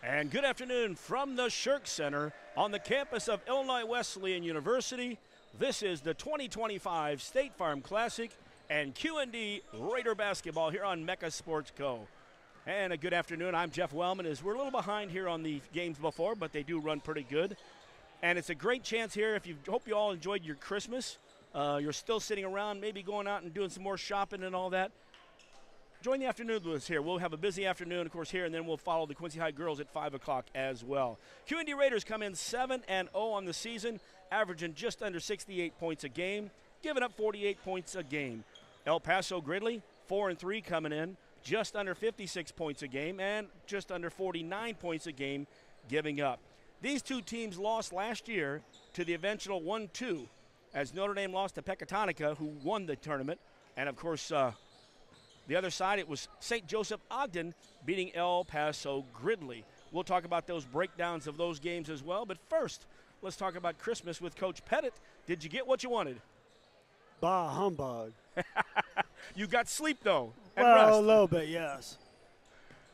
And good afternoon from the Shirk Center on the campus of Illinois Wesleyan University. This is the 2025 State Farm Classic and QND Raider basketball here on Mecca Sports Co. And a good afternoon. I'm Jeff Wellman. We're a little behind here on the games before, but they do run pretty good. And it's a great chance here. Hope you all enjoyed your Christmas. You're still sitting around, maybe going out and doing some more shopping and all that. Join the afternoon with us here. We'll have a busy afternoon, of course, here, and then we'll follow the Quincy High girls at 5 o'clock as well. QND Raiders come in 7-0 on the season, averaging just under 68 points a game, giving up 48 points a game. El Paso-Gridley, 4-3 coming in, just under 56 points a game, and just under 49 points a game giving up. These two teams lost last year to the eventual 1-2, as Notre Dame lost to Pecatonica, who won the tournament, and, of course, the other side, it was St. Joseph Ogden beating El Paso-Gridley. We'll talk about those breakdowns of those games as well. But first, let's talk about Christmas with Coach Pettit. Did you get what you wanted? Bah, humbug. You got sleep, though, and well, rest. A little bit, yes.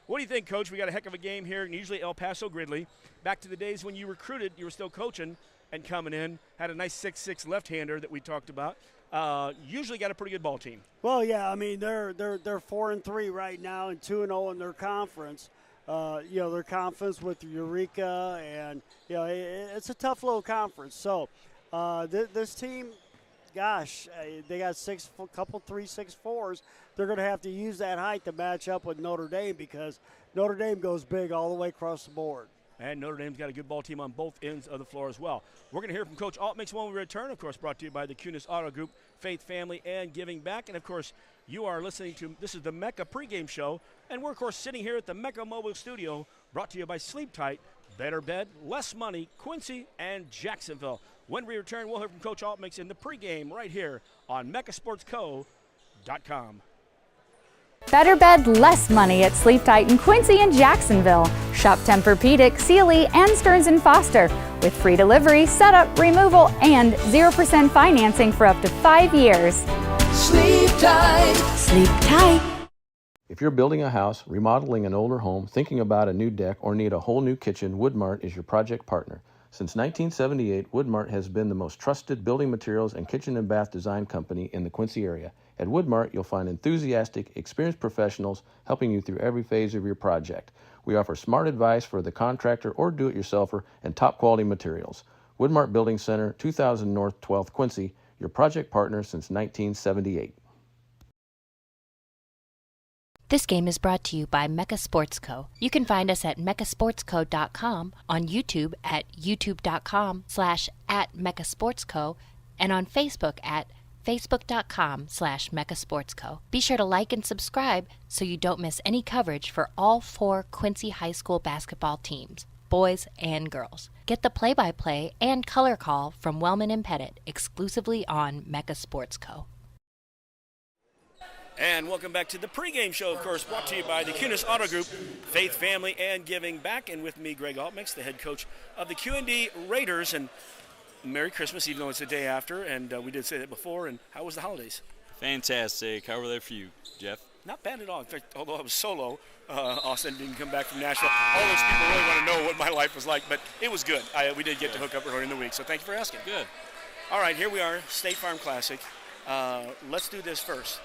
What do you think, Coach? We got a heck of a game here, and usually El Paso-Gridley. Back to the days when you recruited, you were still coaching and coming in. Had a nice 6'6" left-hander that we talked about. Usually got a pretty good ball team. Well, yeah, I mean they're 4-3 right now and 2-0 in their conference. Their conference with Eureka, and it's a tough little conference. So this team, gosh, they got 3-6-4s. They're going to have to use that height to match up with Notre Dame because Notre Dame goes big all the way across the board. And Notre Dame's got a good ball team on both ends of the floor as well. We're going to hear from Coach Altmix when we return, of course, brought to you by the Kunis Auto Group, Faith, Family, and Giving Back. And, of course, you are listening to, this is the Mecca pregame show, and we're, of course, sitting here at the Mecca Mobile Studio, brought to you by Sleep Tight, Better Bed, Less Money, Quincy, and Jacksonville. When we return, we'll hear from Coach Altmix in the pregame right here on MeccaSportsCo.com. Better bed, less money at Sleep Tight in Quincy and Jacksonville. Shop Tempur-Pedic, Sealy, and Stearns & Foster with free delivery, setup, removal, and 0% financing for up to 5 years. Sleep Tight. Sleep Tight. If you're building a house, remodeling an older home, thinking about a new deck, or need a whole new kitchen, Woodmart is your project partner. Since 1978, Woodmart has been the most trusted building materials and kitchen and bath design company in the Quincy area. At Woodmart, you'll find enthusiastic, experienced professionals helping you through every phase of your project. We offer smart advice for the contractor or do-it-yourselfer and top-quality materials. Woodmart Building Center, 2000 North 12th Quincy, your project partner since 1978. This game is brought to you by Mecca Sports Co. You can find us at meccasportsco.com, on YouTube at youtube.com/@meccasportsco, and on Facebook at facebook.com/meccasportsco. Be sure to like and subscribe so you don't miss any coverage for all 4 Quincy High School basketball teams, boys and girls. Get the play-by-play and color call from Wellman and Pettit exclusively on Mecca Sports Co. And welcome back to the pregame show, of course, brought to you by the Kunis Auto Group, Faith, Family, and Giving Back. And with me, Greg Altmix, the head coach of the QND Raiders. And Merry Christmas, even though it's the day after. And we did say that before. And how was the holidays? Fantastic. How were they for you, Jeff? Not bad at all. In fact, although I was solo, Austin didn't come back from Nashville. All those people really want to know what my life was like. But it was good. We did get to hook up earlier in the week. So thank you for asking. Good. All right, here we are, State Farm Classic. Let's do this first.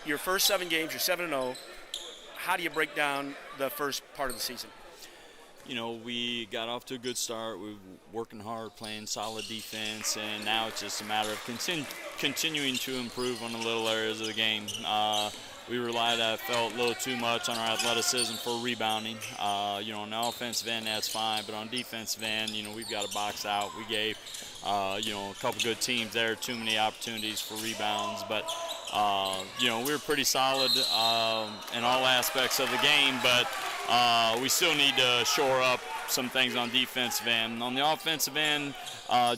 Your first 7 games, you're 7-0. How do you break down the first part of the season? We got off to a good start. We were working hard, playing solid defense, and now it's just a matter of continuing to improve on the little areas of the game. We relied, I felt, a little too much on our athleticism for rebounding. On the offensive end, that's fine, but on defensive end, we've got to box out. We gave, a couple good teams there too many opportunities for rebounds, but we were pretty solid in all aspects of the game, but we still need to shore up some things on defensive end. On the offensive end,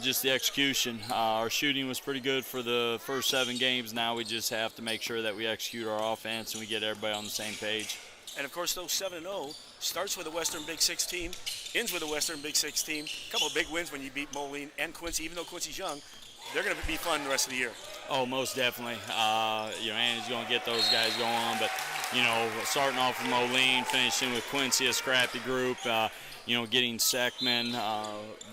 just the execution. Our shooting was pretty good for the first 7 games. Now we just have to make sure that we execute our offense and we get everybody on the same page. And, of course, those 7-0 starts with a Western Big Six team, ends with a Western Big Six team. A couple of big wins when you beat Moline and Quincy, even though Quincy's young. They're going to be fun the rest of the year. Oh, most definitely. Andy's going to get those guys going, but starting off with Moline, finishing with Quincy, a scrappy group. Getting Seckman,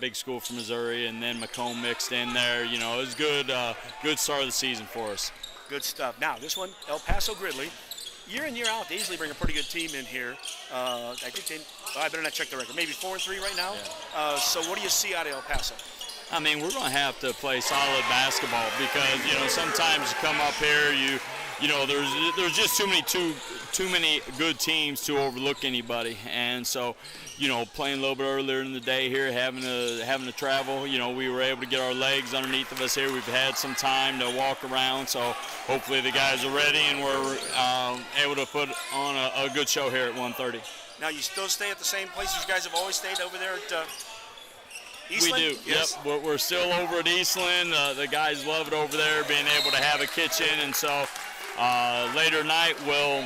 big school from Missouri, and then Macomb mixed in there. It was good start of the season for us. Good stuff. Now, this one, El Paso-Gridley, year in, year out, they easily bring a pretty good team in here. I think I better not check the record. Maybe 4-3 right now. Yeah. So what do you see out of El Paso? I mean, we're going to have to play solid basketball because, sometimes you come up here, there's just too many good teams to overlook anybody. And so, playing a little bit earlier in the day here, having to travel, we were able to get our legs underneath of us here. We've had some time to walk around, so hopefully the guys are ready and we're able to put on a good show here at 1:30. Now, you still stay at the same places you guys have always stayed over there at Eastland? We do, yes. Yep. We're still over at Eastland. The guys love it over there, being able to have a kitchen, and so later night we'll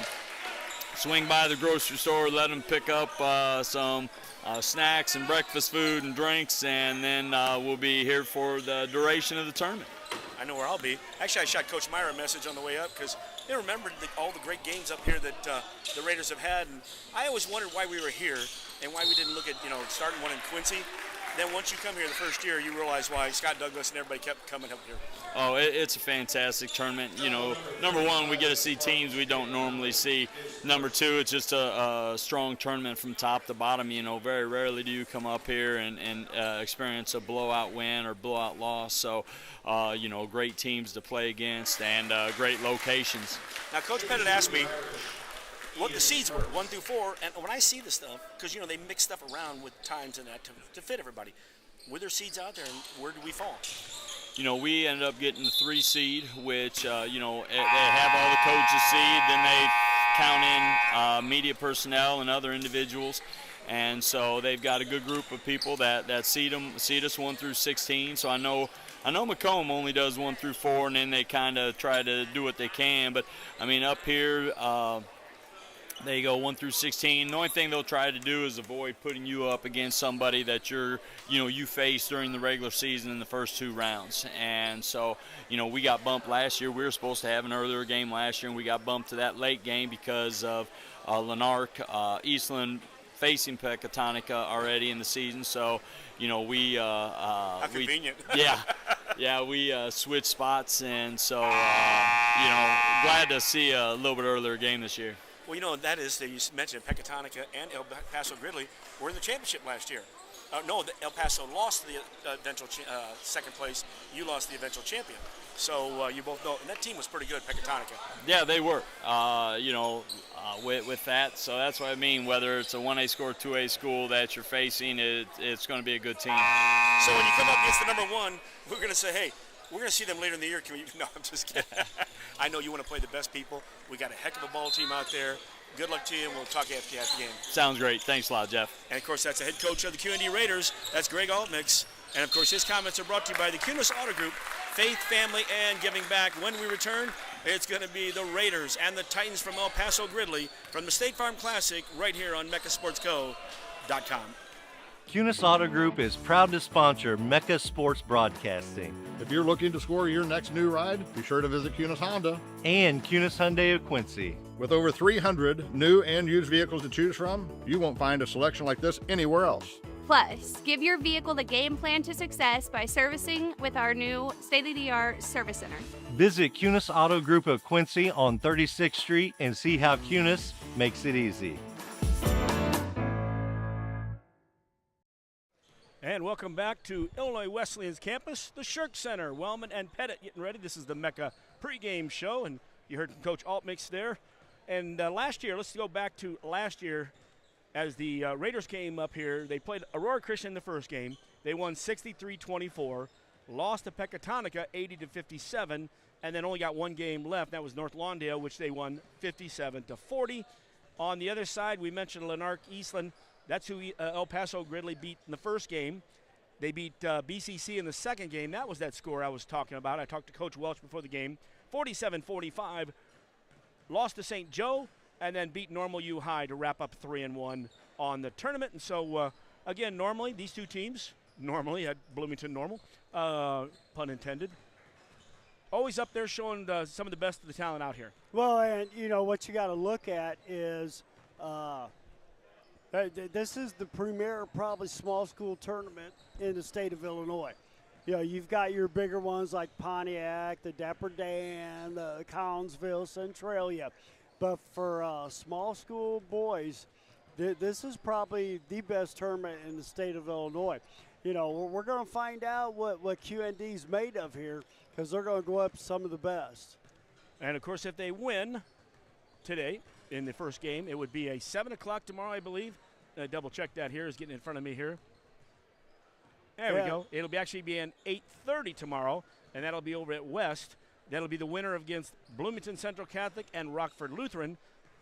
swing by the grocery store, let them pick up some snacks and breakfast food and drinks, and then we'll be here for the duration of the tournament. I know where I'll be. Actually, I shot Coach Meyer a message on the way up because they remembered all the great games up here that the Raiders have had, and I always wondered why we were here and why we didn't look at starting one in Quincy. Then once you come here the first year, you realize why Scott Douglas and everybody kept coming up here. Oh, it's a fantastic tournament. Number one, we get to see teams we don't normally see. Number two, it's just a strong tournament from top to bottom. Very rarely do you come up here and experience a blowout win or blowout loss. So, great teams to play against and great locations. Now, Coach Pettit asked me what the seeds were, 1 through 4, and when I see the stuff, because they mix stuff around with times and that to fit everybody, were there seeds out there, and where did we fall? We ended up getting the 3 seed, which they have all the coaches seed, then they count in media personnel and other individuals, and so they've got a good group of people that seed us 1 through 16. So I know Macomb only does 1 through 4, and then they kind of try to do what they can. But I mean, up here. They go 1 through 16. The only thing they'll try to do is avoid putting you up against somebody that you face during the regular season in the first 2 rounds. And so, we got bumped last year. We were supposed to have an earlier game last year, and we got bumped to that late game because of Lanark, Eastland facing Pecatonica already in the season. So, we how convenient. We switched spots, and so glad to see a little bit earlier game this year. Well, that is, you mentioned Pecatonica and El Paso-Gridley were in the championship last year. El Paso lost the eventual second place. You lost the eventual champion. So you both know, and that team was pretty good, Pecatonica. Yeah, they were. With that, so that's what I mean. Whether it's a 1A school or 2A school that you're facing, it's going to be a good team. So when you come up against the number 1, we're going to say, hey, we're going to see them later in the year. No, I'm just kidding. I know you want to play the best people. We got a heck of a ball team out there. Good luck to you, and we'll talk after the game. Sounds great. Thanks a lot, Jeff. And, of course, that's the head coach of the QND Raiders. That's Greg Altmix. And, of course, his comments are brought to you by the Kunis Auto Group, faith, family, and giving back. When we return, it's going to be the Raiders and the Titans from El Paso-Gridley from the State Farm Classic right here on MeccaSportsCo.com. Kunis Auto Group is proud to sponsor Mecca Sports Broadcasting. If you're looking to score your next new ride, be sure to visit Kunis Honda. And Kunis Hyundai of Quincy. With over 300 new and used vehicles to choose from, you won't find a selection like this anywhere else. Plus, give your vehicle the game plan to success by servicing with our new state-of-the-art service center. Visit Kunis Auto Group of Quincy on 36th Street and see how Kunis makes it easy. And welcome back to Illinois Wesleyan's campus, the Shirk Center. Wellman and Pettit getting ready. This is the Mecca pregame show, and you heard from Coach Altmix there. And last year, let's go back to last year as the Raiders came up here. They played Aurora Christian in the first game. They won 63-24, lost to Pecatonica 80-57, and then only got 1 game left. That was North Lawndale, which they won 57-40. On the other side, we mentioned Lanark Eastland. That's who El Paso-Gridley beat in the first game. They beat BCC in the second game. That was that score I was talking about. I talked to Coach Welch before the game. 47-45. Lost to St. Joe, and then beat Normal U High to wrap up 3-1 on the tournament. And so, again, normally these two teams, at Bloomington Normal, pun intended, always up there showing some of the best of the talent out here. Well, and, you know, what you got to look at is this is the premier probably small school tournament in the state of Illinois. You know, you've got your bigger ones like Pontiac, the Dapper Dan, the Collinsville, Centralia. But for small school boys, this is probably the best tournament in the state of Illinois. You know, we're going to find out what QND is made of here because they're going to go up some of the best. And, of course, if they win today in the first game, it would be a 7 o'clock tomorrow, I believe. Double-check that here. Is getting in front of me here. There we go. It'll actually be an 8:30 tomorrow, and that'll be over at West. That'll be the winner against Bloomington Central Catholic and Rockford Lutheran.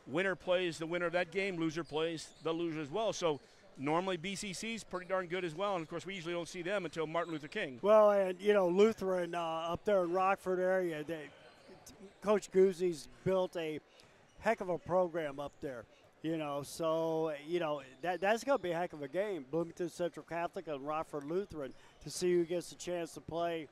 Winner plays the winner of that game. Loser plays the loser as well. So normally BCC's pretty darn good as well, and, of course, we usually don't see them until Martin Luther King. Well, and, you know, Lutheran up there in Rockford area, Coach Guzzi's built a heck of a program up there. You know, so, you know, that's going to be a heck of a game, Bloomington Central Catholic and Rockford Lutheran, to see who gets a chance to play,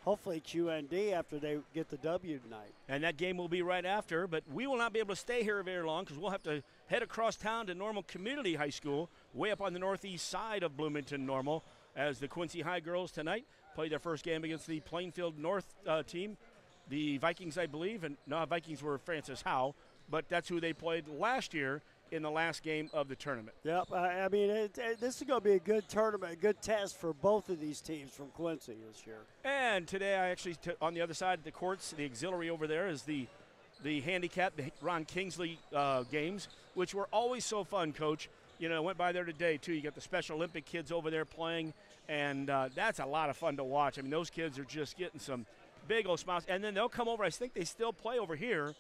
hopefully, QND after they get the W tonight. And that game will be right after, but we will not be able to stay here very long because we'll have to head across town to Normal Community High School, way up on the northeast side of Bloomington Normal, as the Quincy High girls tonight play their first game against the Plainfield North team, the Vikings, I believe. And no, Vikings were Francis Howe, but that's who they played last year in the last game of the tournament. Yep, I mean, this is going to be a good tournament, a good test for both of these teams from Quincy this year. And today I actually, on the other side of the courts, the auxiliary over there is the handicap, the Ron Kingsley games, which were always so fun, Coach. You know, I went by there today, too. You got the Special Olympic kids over there playing, and that's a lot of fun to watch. I mean, those kids are just getting some big old smiles. And then they'll come over. I think they still play over here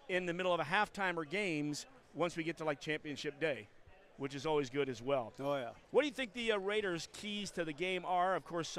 in the middle of a half-timer games once we get to, like, championship day, which is always good as well. Oh, yeah. What do you think the Raiders' keys to the game are? Of course,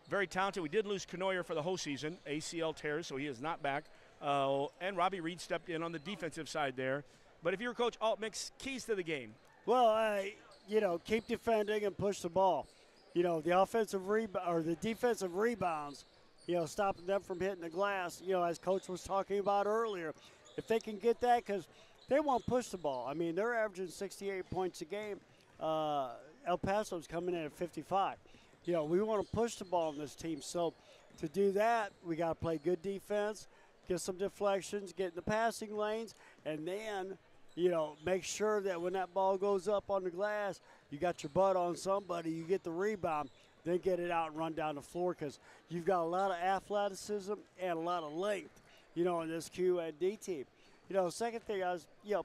very talented. We did lose Canoyer for the whole season, ACL tears, so he is not back. And Robbie Reed stepped in on the defensive side there. But if you're Coach Altmix, keys to the game? Well, you know, keep defending and push the ball. You know, the defensive rebounds, you know, stopping them from hitting the glass, you know, as Coach was talking about earlier. If they can get that, because – they won't push the ball. I mean, they're averaging 68 points a game. El Paso's coming in at 55. You know, we want to push the ball on this team. So to do that, we got to play good defense, get some deflections, get in the passing lanes, and then, you know, make sure that when that ball goes up on the glass, you got your butt on somebody, you get the rebound, then get it out and run down the floor because you've got a lot of athleticism and a lot of length, you know, in this QND team. You know, second thing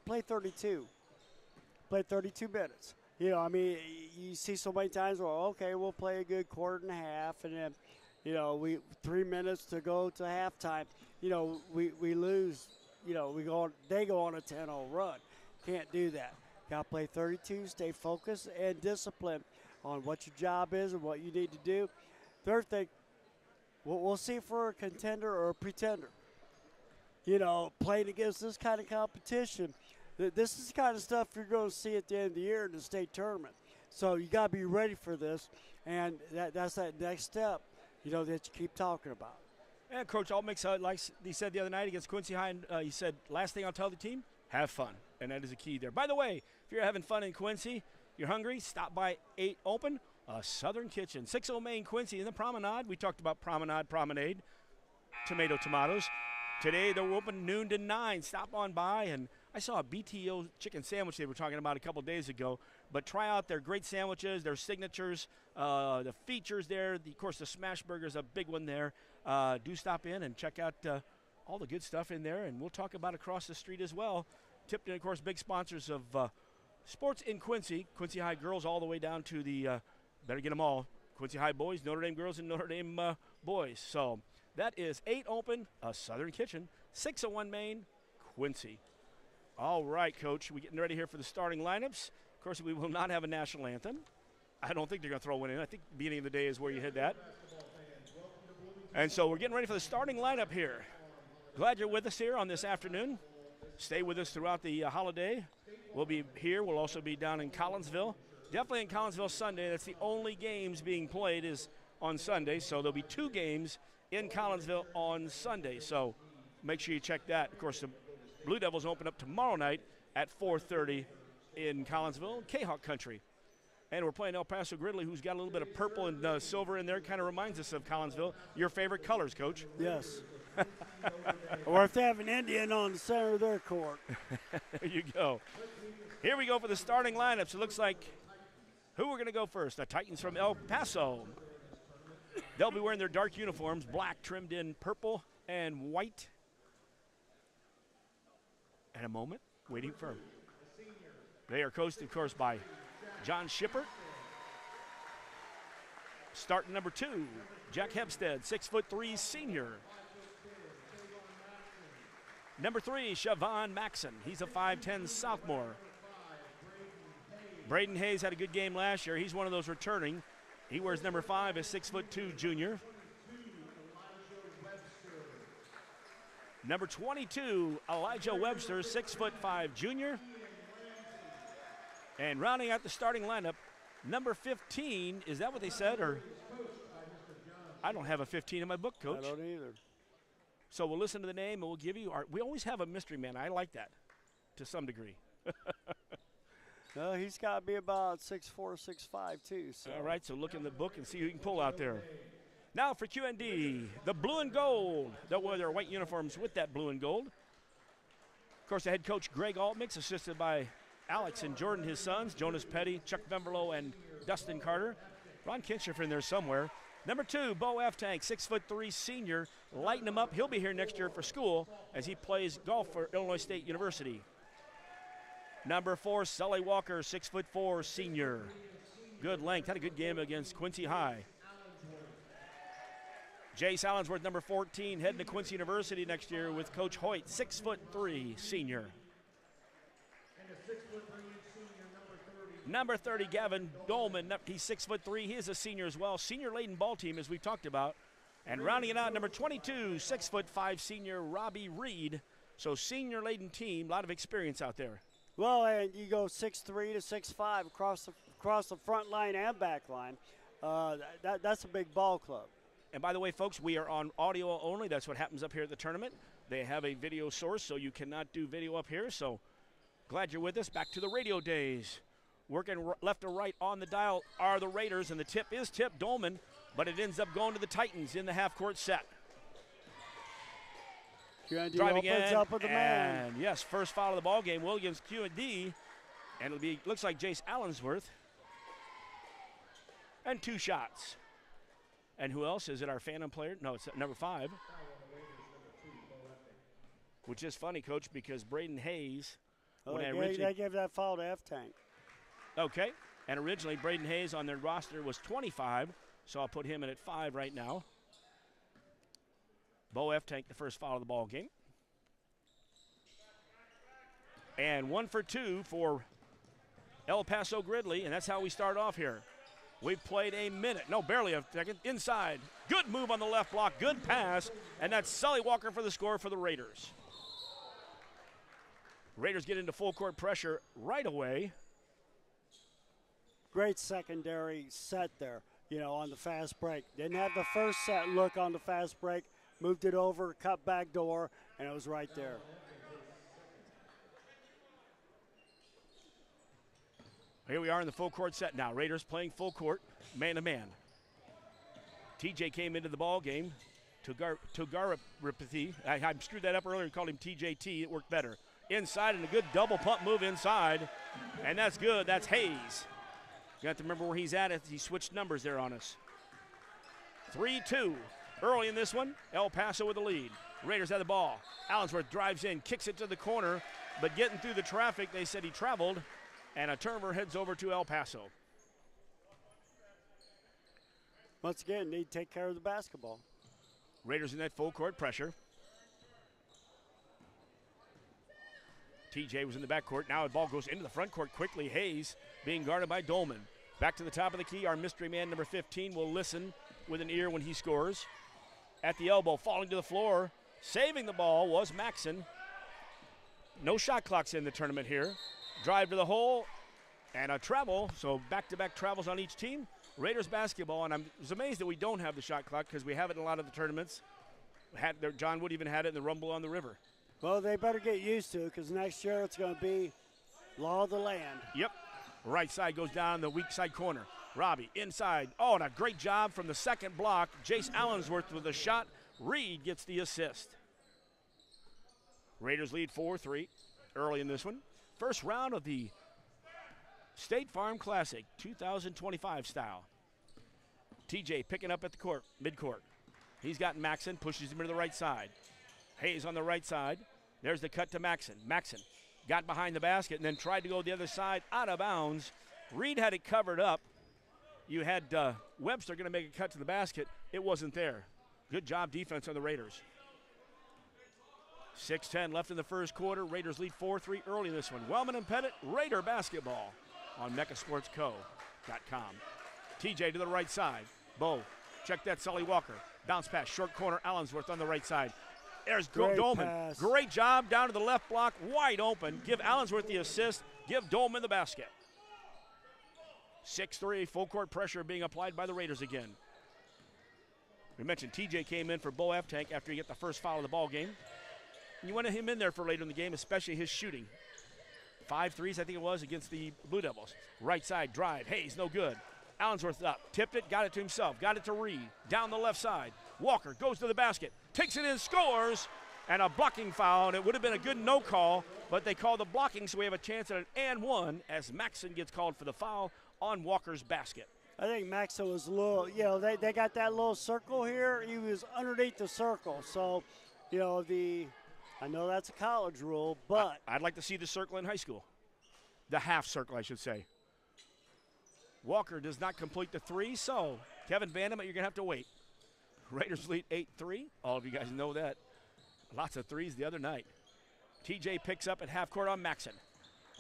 play 32. Play 32 minutes. You know, I mean, you see so many times where, okay, we'll play a good quarter and a half, and then, you know, 3 minutes to go to halftime. You know, we lose. You know, they go on a 10-0 run. Can't do that. Got to play 32, stay focused and disciplined on what your job is and what you need to do. Third thing, we'll see if we're a contender or a pretender. You know, playing against this kind of competition, this is the kind of stuff you're going to see at the end of the year in the state tournament. So you got to be ready for this, and that's that next step, you know, that you keep talking about. And Coach Altmix, like he said the other night against Quincy High, he said, last thing I'll tell the team, have fun. And that is a key there. By the way, if you're having fun in Quincy, you're hungry, stop by 8 Open, a Southern Kitchen, 60 Main Quincy in the Promenade. We talked about Promenade, tomatoes. Today they're open noon to 9. Stop on by, and I saw a BTO chicken sandwich they were talking about a couple days ago. But try out their great sandwiches, their signatures, the features there. Of course, the smash burger is a big one there. Do stop in and check out all the good stuff in there, and we'll talk about across the street as well. Tipton, of course, big sponsors of sports in Quincy. Quincy High girls all the way down to the better get them all. Quincy High boys, Notre Dame girls, and Notre Dame boys. So that is 8 Open, a Southern Kitchen, 601 Main, Quincy. All right, Coach, we're getting ready here for the starting lineups. Of course, we will not have a national anthem. I don't think they're going to throw one in. I think the beginning of the day is where you hit that. And so we're getting ready for the starting lineup here. Glad you're with us here on this afternoon. Stay with us throughout the holiday. We'll be here. We'll also be down in Collinsville. Definitely in Collinsville Sunday. That's the only games being played is on Sunday. So there'll be 2 games in Collinsville on Sunday. So make sure you check that. Of course, the Blue Devils open up tomorrow night at 4:30 in Collinsville, K-Hawk country. And we're playing El Paso-Gridley, who's got a little bit of purple and silver in there. Kind of reminds us of Collinsville. Your favorite colors, Coach? Yes. Or if they have an Indian on the center of their court. There you go. Here we go for the starting lineups. It looks like who we're going to go first. The Titans from El Paso. They'll be wearing their dark uniforms, black trimmed in purple and white. And a moment, waiting for them. They are coached, of course, by John Shippert. Starting number 2, Jack Hebstead, 6'3" senior. Number 3, Siobhan Maxon. He's a 5'10" sophomore. Braden Hayes had a good game last year. He's one of those returning. He wears number 5, a 6'2" junior. Number 22, Elijah Webster, 6'5" junior. And rounding out the starting lineup, number 15, is that what they said? Or I don't have a 15 in my book, Coach. I don't either. So we'll listen to the name and we'll give you we always have a mystery man. I like that to some degree. No, he's got to be about 6'4", 6'5", too. So. All right, so look in the book and see who you can pull out there. Now for QND, the blue and gold. They'll wear their white uniforms with that blue and gold. Of course, the head coach, Greg Altmix, assisted by Alex and Jordan, his sons, Jonas Petty, Chuck Vemberlo, and Dustin Carter. Ron Kinsheffer in there somewhere. Number 2, Bo F-Tank, 6'3" senior. Lighten him up. He'll be here next year for school as he plays golf for Illinois State University. Number 4, Sully Walker, 6'4" senior. Good length. Had a good game against Quincy High. Jace Allensworth, number 14, heading to Quincy University next year with Coach Hoyt, 6'3" senior. Number 30, Gavin Dolman, he's 6'3". He is a senior as well. Senior-laden ball team, as we've talked about. And rounding it out, number 22, 6'5" senior Robbie Reed. So senior-laden team, a lot of experience out there. Well, and you go 6'3" to 6'5" across the front line and back line. That's a big ball club. And by the way, folks, we are on audio only. That's what happens up here at the tournament. They have a video source, so you cannot do video up here. So glad you're with us. Back to the radio days. Working left to right on the dial are the Raiders, and the tip is Tip Dolman, but it ends up going to the Titans in the half-court set. QND driving opens in, up with the man. And yes, first foul of the ball game. Williams QND, and it'll be looks like Jace Allensworth. And 2 shots. And who else? Is it our Phantom player? No, it's number 5. Which is funny, Coach, because Braden Hayes. They gave that foul to F-Tank. Okay. And originally, Braden Hayes on their roster was 25, so I'll put him in at 5 right now. Bo F-Tank, the first foul of the ball game. And 1 for 2 for El Paso-Gridley, and that's how we start off here. We've played a minute. No, barely a second. Inside. Good move on the left block. Good pass. And that's Sully Walker for the score for the Raiders. Raiders get into full court pressure right away. Great secondary set there, on the fast break. Didn't have the first set look on the fast break. Moved it over, cut back door, and it was right there. Here we are in the full court set now. Raiders playing full court, man-to-man. TJ came into the ball game. Togarapathy. I screwed that up earlier and called him TJT. It worked better. Inside and a good double pump move inside. And that's good. That's Hayes. You have to remember where he's at as he switched numbers there on us. 3-2. Early in this one, El Paso with the lead. Raiders have the ball. Allensworth drives in, kicks it to the corner, but getting through the traffic, they said he traveled. And a turnover heads over to El Paso. Once again, need to take care of the basketball. Raiders in that full court pressure. TJ was in the backcourt. Now the ball goes into the front court quickly. Hayes being guarded by Dolman. Back to the top of the key. Our mystery man, number 15, will listen with an ear when he scores. At the elbow, falling to the floor. Saving the ball was Maxon. No shot clocks in the tournament here. Drive to the hole and a travel, so back-to-back travels on each team. Raiders basketball, and I was amazed that we don't have the shot clock because we have it in a lot of the tournaments. John Wood even had it in the Rumble on the River. Well, they better get used to it because next year it's going to be law of the land. Yep. Right side goes down the weak side corner. Robbie inside. Oh, and a great job from the second block. Jace Allensworth with a shot. Reed gets the assist. Raiders lead 4-3 early in this one. First round of the State Farm Classic 2025 style. TJ picking up at the court, midcourt. He's got Maxson, pushes him to the right side. Hayes on the right side. There's the cut to Maxson. Maxson got behind the basket and then tried to go the other side out of bounds. Reed had it covered up. You had Webster going to make a cut to the basket. It wasn't there. Good job defense on the Raiders. 6:10 left in the first quarter. Raiders lead 4-3 early in this one. Wellman and Pettit, Raider basketball on mechasportsco.com. TJ to the right side. Bo, check that, Sully Walker. Bounce pass, short corner, Allensworth on the right side. There's Dolman. Pass. Great job down to the left block, wide open. Give Allensworth the assist. Give Dolman the basket. 6-3, full court pressure being applied by the Raiders again. We mentioned TJ came in for Bo F-Tank after he got the first foul of the ball game. And you wanted him in there for later in the game, especially his shooting. 5 threes, I think it was, against the Blue Devils. Right side drive. Hayes, no good. Allensworth up, tipped it, got it to himself, got it to Reed. Down the left side. Walker goes to the basket, takes it in, scores, and a blocking foul. And it would have been a good no call, but they called the blocking, so we have a chance at an and one as Maxson gets called for the foul on Walker's basket. I think Maxson was a little, they got that little circle here. He was underneath the circle. So, I know that's a college rule, but. I'd like to see the circle in high school. The half circle, I should say. Walker does not complete the three, so Kevin Vandeman, you're going to have to wait. Raiders lead 8-3. All of you guys know that. Lots of threes the other night. TJ picks up at half court on Maxson.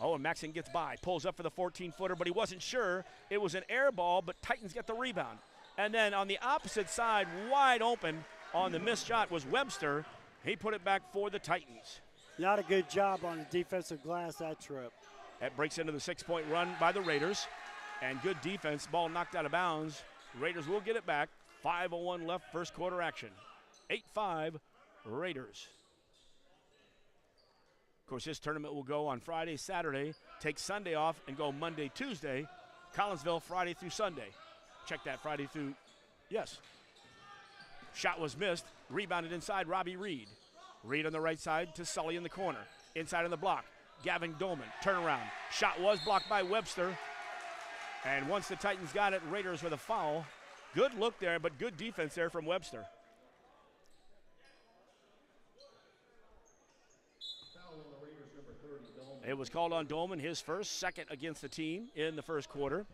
Oh, and Maxson gets by, pulls up for the 14-footer, but he wasn't sure. It was an air ball, but Titans get the rebound. And then on the opposite side, wide open on the missed shot was Webster. He put it back for the Titans. Not a good job on the defensive glass that trip. That breaks into the 6-point run by the Raiders. And good defense, ball knocked out of bounds. Raiders will get it back. 5:01 left, first quarter action. 8-5 Raiders. Of course, this tournament will go on Friday, Saturday, take Sunday off, and go Monday, Tuesday. Collinsville, Friday through Sunday. Check that, Friday through, yes. Shot was missed, rebounded inside, Robbie Reed. Reed on the right side to Sully in the corner. Inside on the block, Gavin Dolman, turnaround. Shot was blocked by Webster. And once the Titans got it, Raiders with a foul. Good look there, but good defense there from Webster. It was called on Dolman, his first, second against the team in the first quarter.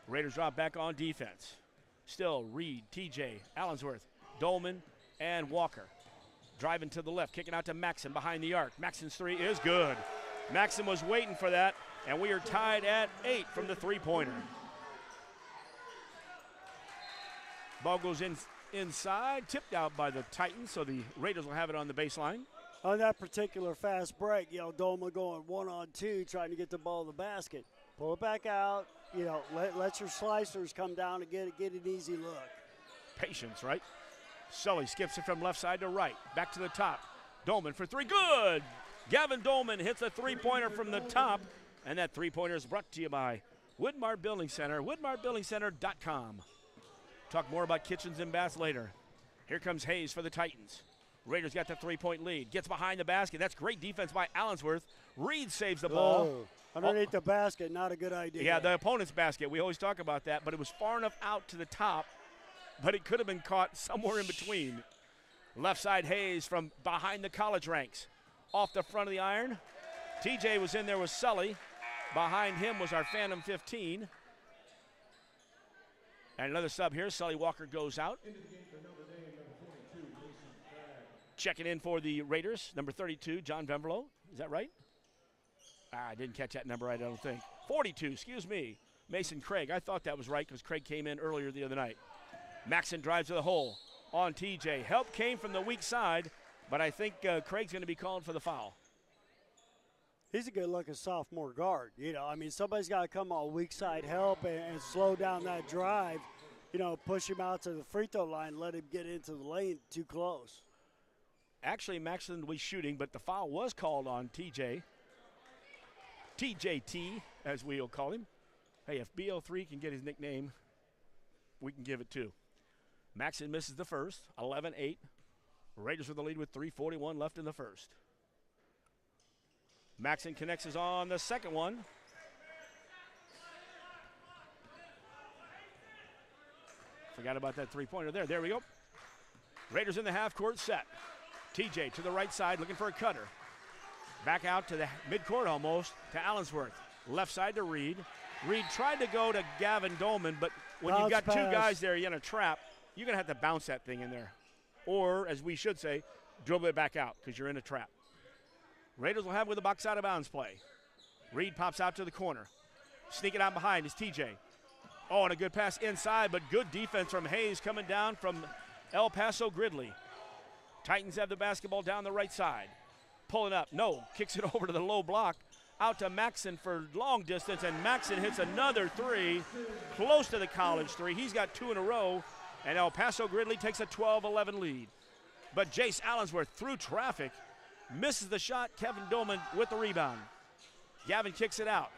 Raiders drop back on defense. Still Reed, TJ, Allensworth, Dolman, and Walker. Driving to the left, kicking out to Maxson behind the arc. Maxson's three is good. Maxson was waiting for that, and we are tied at 8 from the three-pointer. Ball goes inside, tipped out by the Titans, so the Raiders will have it on the baseline. On that particular fast break, Dolman going 1-on-2, trying to get the ball in the basket. Pull it back out, let your slicers come down and get an easy look. Patience, right? Sully skips it from left side to right, back to the top. Dolman for three, good! Gavin Dolman hits a three-pointer from the top, and that three-pointer is brought to you by Woodmar Building Center, woodmarbuildingcenter.com. Talk more about kitchens and baths later. Here comes Hayes for the Titans. Raiders got the three-point lead. Gets behind the basket. That's great defense by Allensworth. Reed saves the ball. Underneath the basket, not a good idea. Yeah, the opponent's basket. We always talk about that, but it was far enough out to the top, but it could have been caught somewhere in between. Left side Hayes from behind the college ranks. Off the front of the iron. TJ was in there with Sully. Behind him was our Phantom 15. And another sub here. Sully Walker goes out. Checking in for the Raiders, number 32, John Venverlo. Is that right? I didn't catch that number right, I don't think. 42, excuse me. Mason Craig. I thought that was right because Craig came in earlier the other night. Maxson drives to the hole on TJ. Help came from the weak side, but I think Craig's going to be called for the foul. He's a good-looking sophomore guard. You know, I mean, somebody's got to come on weak side help and slow down that drive. You know, push him out to the free throw line, let him get into the lane too close. Actually, Maxson was shooting, but the foul was called on TJ. TJT, as we'll call him. Hey, if BO3 can get his nickname, we can give it too. Maxson misses the first, 11-8. Raiders with the lead with 3:41 left in the first. Maxson connects us on the second one. Forgot about that three-pointer there. There we go. Raiders in the half-court set. TJ to the right side looking for a cutter. Back out to the midcourt almost to Allensworth. Left side to Reed. Reed tried to go to Gavin Dolman, but when you've got two guys there, you're in a trap, you're going to have to bounce that thing in there. Or, as we should say, dribble it back out because you're in a trap. Raiders will have with a box out of bounds play. Reed pops out to the corner. Sneaking out behind is TJ. Oh, and a good pass inside, but good defense from Hayes coming down from El Paso-Gridley. Titans have the basketball down the right side. Pulling up, no, kicks it over to the low block. Out to Maxson for long distance, and Maxson hits another three, close to the college three. He's got two in a row, and El Paso-Gridley takes a 12-11 lead. But Jace Allensworth through traffic, misses the shot. Kevin Dolman with the rebound. Gavin kicks it out.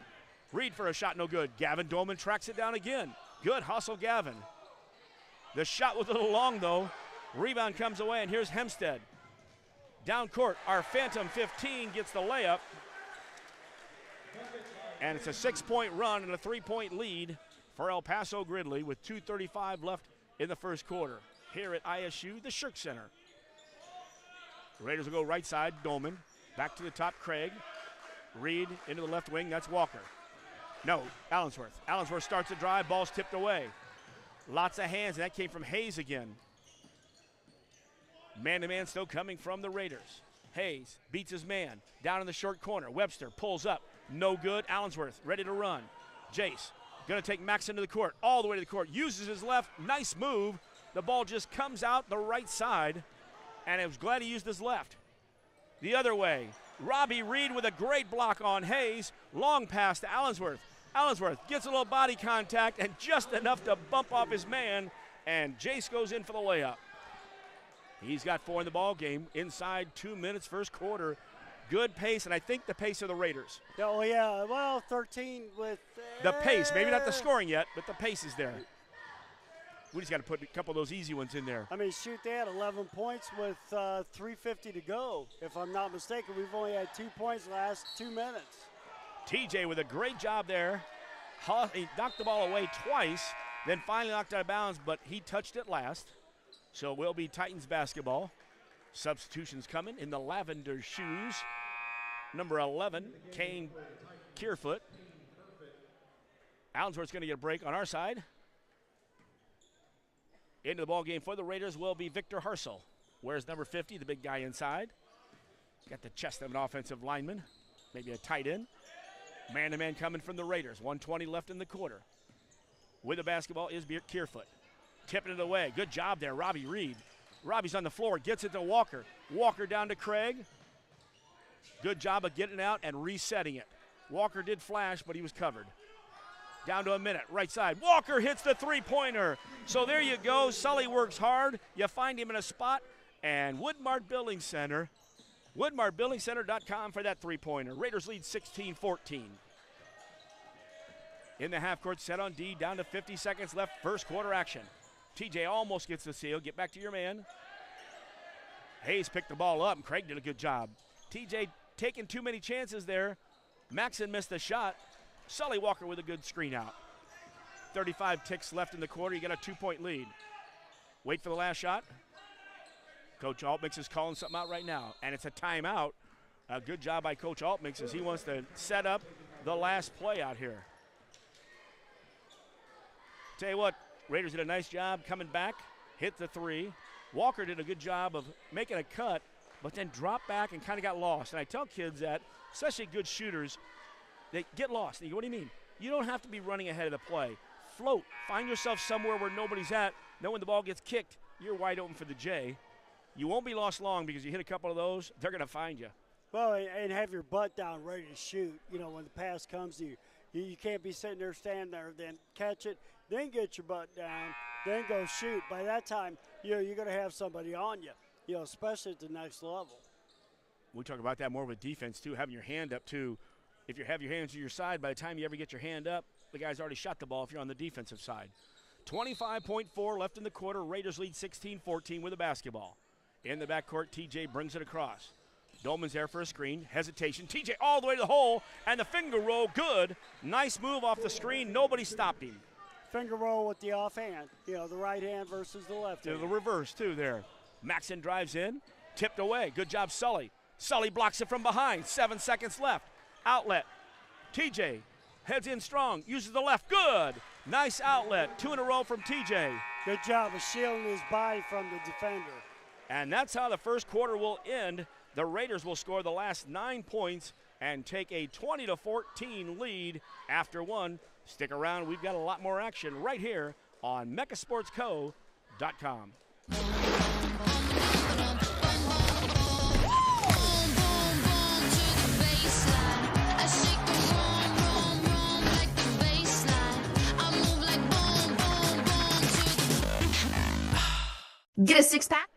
Reed for a shot, no good. Gavin Dolman tracks it down again. Good hustle, Gavin. The shot was a little long, though. Rebound comes away, and here's Hempstead. Down court, our Phantom 15 gets the layup. And it's a 6-point run and a 3-point lead for El Paso-Gridley with 2:35 left in the first quarter. Here at ISU, the Shirk Center. Raiders will go right side, Dolman. Back to the top, Craig. Reed into the left wing, that's Walker. No, Allensworth. Allensworth starts the drive, ball's tipped away. Lots of hands, and that came from Hayes again. Man-to-man still coming from the Raiders. Hayes beats his man. Down in the short corner. Webster pulls up. No good. Allensworth ready to run. Jace going to take Max into the court. All the way to the court. Uses his left. Nice move. The ball just comes out the right side. And I was glad he used his left. The other way. Robbie Reed with a great block on Hayes. Long pass to Allensworth. Allensworth gets a little body contact and just enough to bump off his man. And Jace goes in for the layup. He's got 4 in the ball game. Inside 2 minutes, first quarter. Good pace, and I think the pace of the Raiders. Oh, yeah. Well, 13 with the pace. Maybe not the scoring yet, but the pace is there. We just got to put a couple of those easy ones in there. I mean, shoot, they had 11 points with 3:50 to go. If I'm not mistaken, we've only had 2 points the last 2 minutes. TJ with a great job there. He knocked the ball away twice, then finally knocked out of bounds, but he touched it last. So it will be Titans basketball. Substitutions coming in the lavender shoes. Number 11, Kane Kierfoot. Allensworth's going to get a break on our side. Into the ball game for the Raiders will be Victor Harsel. Where's number 50, the big guy inside? Got the chest of an offensive lineman. Maybe a tight end. Man-to-man coming from the Raiders. 1:20 left in the quarter. With the basketball is Kierfoot. Tipping it away. Good job there, Robbie Reed. Robbie's on the floor, gets it to Walker. Walker down to Craig. Good job of getting out and resetting it. Walker did flash, but he was covered. Down to a minute, right side. Walker hits the three-pointer. So there you go. Sully works hard. You find him in a spot. And Woodmart Building Center, woodmartbuildingcenter.com for that three-pointer. Raiders lead 16-14. In the half-court set on D, down to 50 seconds left, first quarter action. TJ almost gets the seal. Get back to your man. Hayes picked the ball up, and Craig did a good job. TJ taking too many chances there. Maxson missed the shot. Sully Walker with a good screen out. 35 ticks left in the quarter. You got a 2-point lead. Wait for the last shot. Coach Altmix is calling something out right now, and it's a timeout. A good job by Coach Altmix as he wants to set up the last play out here. Tell you what, Raiders did a nice job coming back, hit the three. Walker did a good job of making a cut, but then dropped back and kind of got lost. And I tell kids that, especially good shooters, they get lost. And you go, what do you mean? You don't have to be running ahead of the play. Float. Find yourself somewhere where nobody's at. Then when the ball gets kicked, you're wide open for the J. You won't be lost long because you hit a couple of those, they're going to find you. Well, and have your butt down ready to shoot, you know, when the pass comes to you. You can't be sitting there, stand there, then catch it, then get your butt down, then go shoot. By that time, you know, you're going to have somebody on you, you know, especially at the next level. We talk about that more with defense, too, having your hand up, too. If you have your hands to your side, by the time you ever get your hand up, the guy's already shot the ball if you're on the defensive side. 25.4 left in the quarter. Raiders lead 16-14 with a basketball. In the backcourt, TJ brings it across. Dolman's there for a screen. Hesitation. TJ all the way to the hole, and the finger roll, good. Nice move off the screen. Nobody stopped him. Finger roll with the offhand. You know, the right hand versus the left hand. The reverse, too, there. Maxon drives in. Tipped away. Good job, Sully. Sully blocks it from behind. 7 seconds left. Outlet. TJ heads in strong. Uses the left. Good. Nice outlet. 2 in a row from TJ. Good job of shielding his body from the defender. And that's how the first quarter will end. The Raiders will score the last 9 points and take a 20-14 lead after one. Stick around. We've got a lot more action right here on mechasportsco.com. Get a six-pack.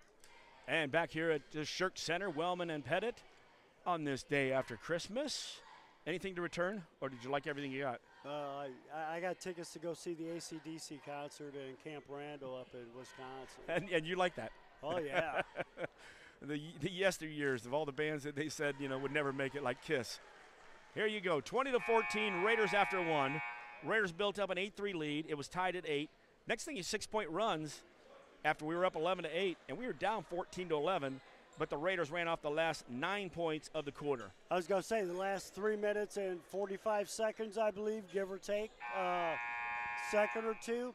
And back here at the Shirk Center, Wellman and Pettit on this day after Christmas. Anything to return, or did you like everything you got? I got tickets to go see the AC/DC concert in Camp Randall up in Wisconsin. And you like that? Oh, yeah. the yesteryears of all the bands that they said, you know, would never make it, like Kiss. Here you go, 20-14, Raiders after one. Raiders built up an 8-3 lead. It was tied at 8. Next thing is 6-point runs after we were up 11-8, and we were down 14-11, but the Raiders ran off the last 9 points of the quarter. I was going to say the last 3 minutes and 45 seconds, I believe, give or take, second or two.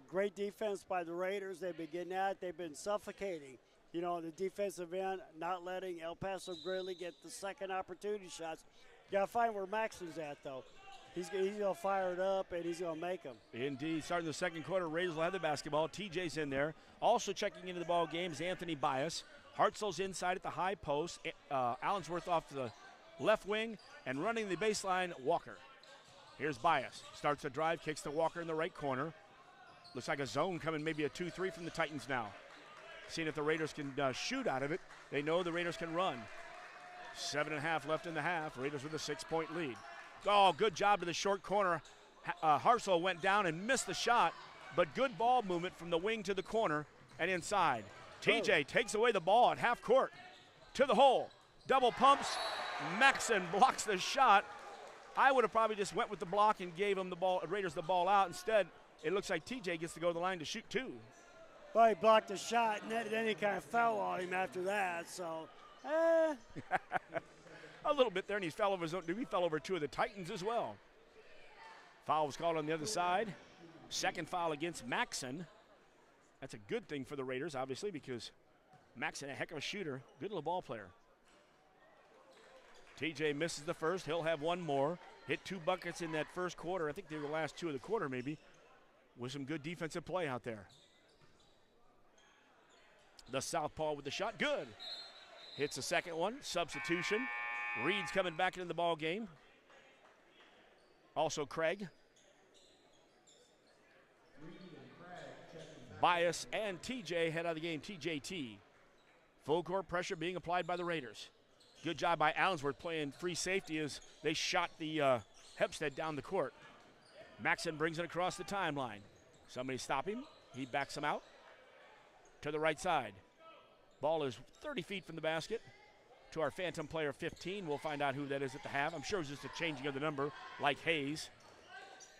Great defense by the Raiders. They've been getting at it. They've been suffocating, you know, on the defensive end, not letting El Paso-Gridley get the second opportunity shots. You got to find where Maxon's at, though. He's going to fire it up, and he's going to make them. Indeed. Starting the second quarter, Raiders will have the basketball. TJ's in there. Also checking into the ball game is Anthony Bias. Hartzell's inside at the high post. Allensworth off to the left wing, and running the baseline, Walker. Here's Bias. Starts the drive, kicks to Walker in the right corner. Looks like a zone coming, maybe a 2-3 from the Titans now. Seeing if the Raiders can shoot out of it. They know the Raiders can run. 7.5 left in the half. Raiders with a 6-point lead. Oh, good job to the short corner. Hartzell went down and missed the shot, but good ball movement from the wing to the corner and inside. TJ takes away the ball at half court to the hole. Double pumps. Maxon blocks the shot. I would have probably just went with the block and gave him the ball, Raiders the ball out. Instead, it looks like TJ gets to go to the line to shoot two. Well, he blocked the shot, and then he kind of fell on him after that, so. A little bit there, and he fell over his own. He fell over two of the Titans as well. Foul was called on the other side. Second foul against Maxon. That's a good thing for the Raiders, obviously, because Maxon, a heck of a shooter, good little ball player. TJ misses the first. He'll have one more. Hit 2 buckets in that first quarter. I think they were the last 2 of the quarter, maybe, with some good defensive play out there. The southpaw with the shot, good. Hits the second one, substitution. Reed's coming back into the ball game. Also Craig. Bias and TJ head out of the game, TJT. Full court pressure being applied by the Raiders. Good job by Allensworth playing free safety as they shot the Hempstead down the court. Maxon brings it across the timeline. Somebody stop him. He backs him out to the right side. Ball is 30 feet from the basket to our phantom player 15. We'll find out who that is at the half. I'm sure it was just a changing of the number like Hayes.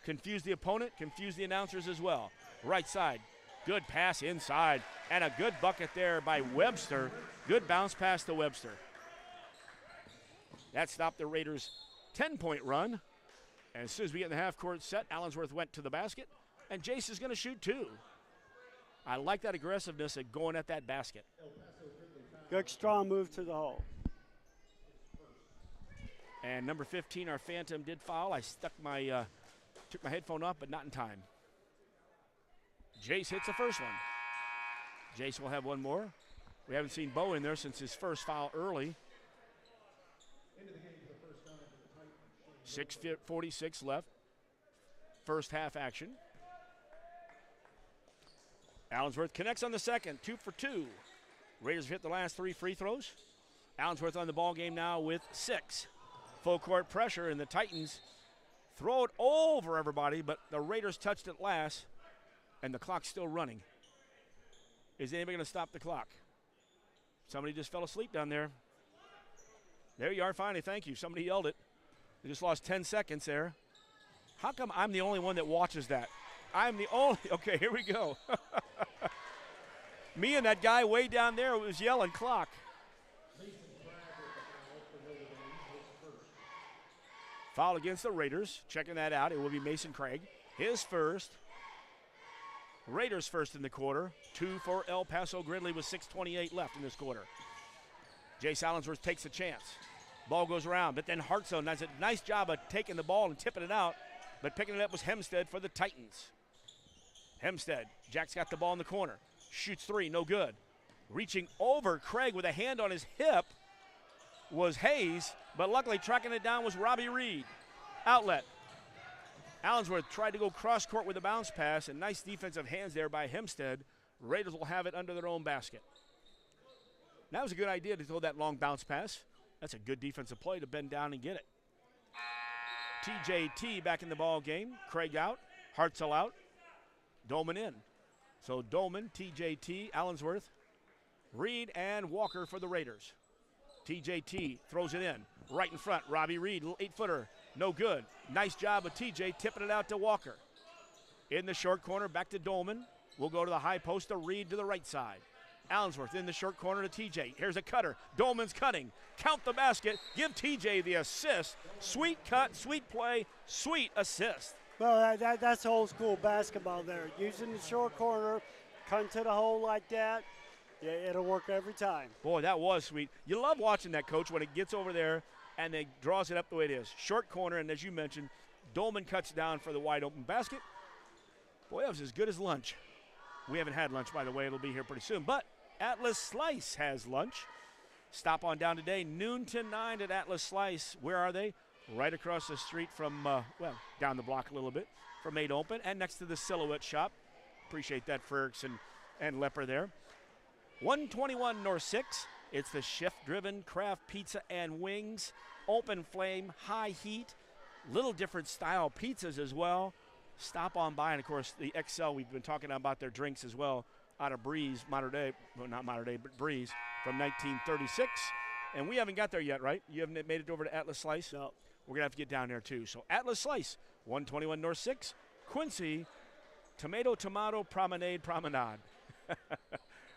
Confuse the opponent, confuse the announcers as well. Right side, good pass inside, and a good bucket there by Webster. Good bounce pass to Webster. That stopped the Raiders' 10-point run. And as soon as we get in the half-court set, Allensworth went to the basket, and Jace is going to shoot two. I like that aggressiveness at going at that basket. Good strong move to the hole. And number 15, our phantom, did foul. I took my headphone off, but not in time. Jace hits the first one. Jace will have one more. We haven't seen Bo in there since his first foul early. 6:46 left. First half action. Allensworth connects on the second, 2 for 2. Raiders hit the last 3 free throws. Allensworth on the ball game now with 6. Full court pressure, and the Titans throw it over everybody, but the Raiders touched it last, and the clock's still running. Is anybody going to stop the clock? Somebody just fell asleep down there. There you are, finally, thank you. Somebody yelled it. They just lost 10 seconds there. How come I'm the only one that watches that? I'm the only, okay, here we go. Me and that guy way down there was yelling clock. Foul against the Raiders. Checking that out. It will be Mason Craig. His first. Raiders first in the quarter. 2 for El Paso-Gridley with 6:28 left in this quarter. Jace Allensworth takes a chance. Ball goes around, but then Hartzell does a nice job of taking the ball and tipping it out, but picking it up was Hempstead for the Titans. Hempstead, Jack's got the ball in the corner. Shoots 3, no good. Reaching over Craig with a hand on his hip was Hayes, but luckily tracking it down was Robbie Reed. Outlet. Allensworth tried to go cross court with a bounce pass, and nice defensive hands there by Hempstead. Raiders will have it under their own basket. That was a good idea to throw that long bounce pass. That's a good defensive play to bend down and get it. TJT back in the ball game. Craig out, Hartzell out, Dolman in. So Dolman, TJT, Allensworth, Reed, and Walker for the Raiders. TJT throws it in, right in front. Robbie Reed, little 8-footer, no good. Nice job of TJ tipping it out to Walker. In the short corner, back to Dolman. We'll go to the high post to Reed to the right side. Allensworth in the short corner to TJ. Here's a cutter. Dolman's cutting. Count the basket. Give TJ the assist. Sweet cut, sweet play, sweet assist. Well, that's old school basketball there. Using the short corner, cutting to the hole like that, yeah, it'll work every time. Boy, that was sweet. You love watching that, Coach, when it gets over there and it draws it up the way it is. Short corner, and as you mentioned, Dolman cuts down for the wide open basket. Boy, that was as good as lunch. We haven't had lunch, by the way. It'll be here pretty soon. But Atlas Slice has lunch. Stop on down today, noon to 9 at Atlas Slice. Where are they? Right across the street from, down the block a little bit from 8 Open and next to the Silhouette Shop. Appreciate that, Ferguson and Lepper there. 121 North 6. It's the chef-driven craft pizza and wings. Open flame, high heat, little different style pizzas as well. Stop on by, and of course the XL, we've been talking about their drinks as well, out of Breeze, modern day, well, not modern day, but Breeze from 1936. And we haven't got there yet, right? You haven't made it over to Atlas Slice? No. We're going to have to get down there too. So Atlas Slice, 121 North 6, Quincy, Tomato Promenade. I'm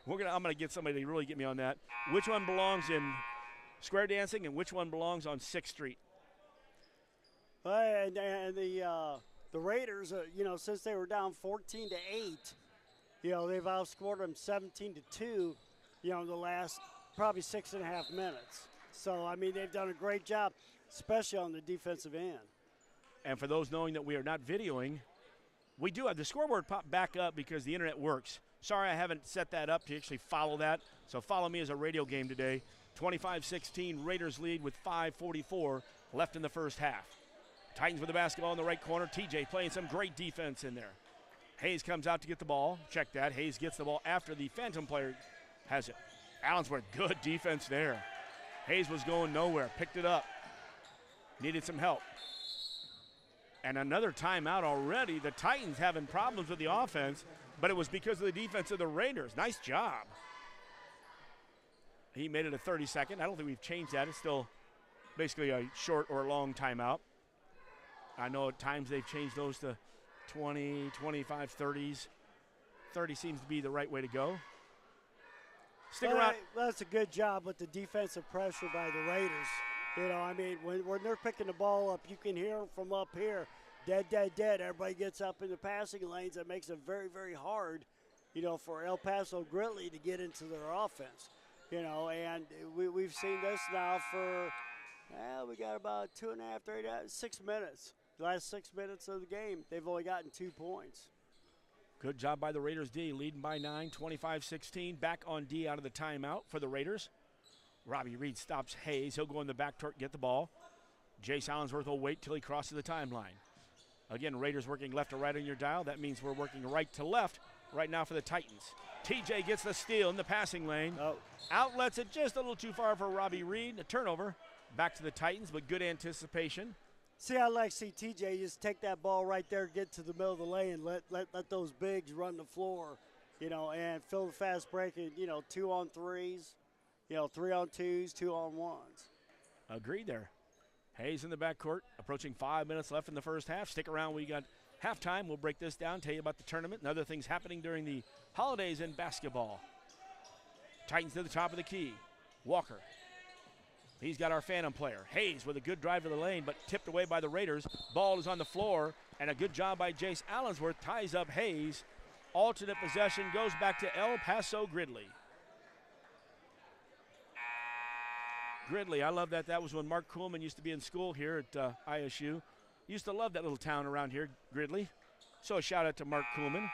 going to get somebody to really get me on that. Which one belongs in square dancing and which one belongs on 6th Street? And the Raiders, since they were down 14-8, they've outscored them 17-2, in the last probably 6.5 minutes. So, I mean, they've done a great job, especially on the defensive end. And for those knowing that we are not videoing, we do have the scoreboard pop back up because the internet works. Sorry I haven't set that up to actually follow that. So follow me as a radio game today. 25-16, Raiders lead with 5:44 left in the first half. Titans with the basketball in the right corner. TJ playing some great defense in there. Hayes comes out to get the ball. Check that. Hayes gets the ball after the Phantom player has it. Allensworth, good defense there. Hayes was going nowhere. Picked it up. Needed some help. And another timeout already. The Titans having problems with the offense, but it was because of the defense of the Raiders. Nice job. He made it a 30-second. I don't think we've changed that. It's still basically a short or long timeout. I know at times they've changed those to 20, 25, 30s. 30 seems to be the right way to go. Stick around. Well, that's a good job with the defensive pressure by the Raiders. When they're picking the ball up, you can hear them from up here. Dead. Everybody gets up in the passing lanes. That makes it very, very hard, for El Paso-Gridley to get into their offense. And we've seen this now for, we got about 6 minutes. The last 6 minutes of the game, they've only gotten 2 points. Good job by the Raiders D, leading by 9, 25-16. Back on D out of the timeout for the Raiders. Robbie Reed stops Hayes. He'll go in the backcourt, get the ball. Jace Allensworth will wait till he crosses the timeline. Again, Raiders working left to right on your dial. That means we're working right to left right now for the Titans. TJ gets the steal in the passing lane. Outlets it just a little too far for Robbie Reed. A turnover. Back to the Titans, but good anticipation. See, I like to see TJ just take that ball right there, get to the middle of the lane, let those bigs run the floor, and fill the fast break and, 2-on-3s, 3-on-2s, 2-on-1s. Agreed there. Hayes in the backcourt, approaching 5 minutes left in the first half. Stick around. We got halftime. We'll break this down, tell you about the tournament and other things happening during the holidays in basketball. Titans to the top of the key. Walker. He's got our phantom player. Hayes with a good drive to the lane, but tipped away by the Raiders. Ball is on the floor, and a good job by Jace Allensworth ties up Hayes. Alternate possession goes back to El Paso-Gridley. Gridley, I love that. That was when Mark Kuhlman used to be in school here at ISU. Used to love that little town around here, Gridley. So a shout out to Mark Kuhlman.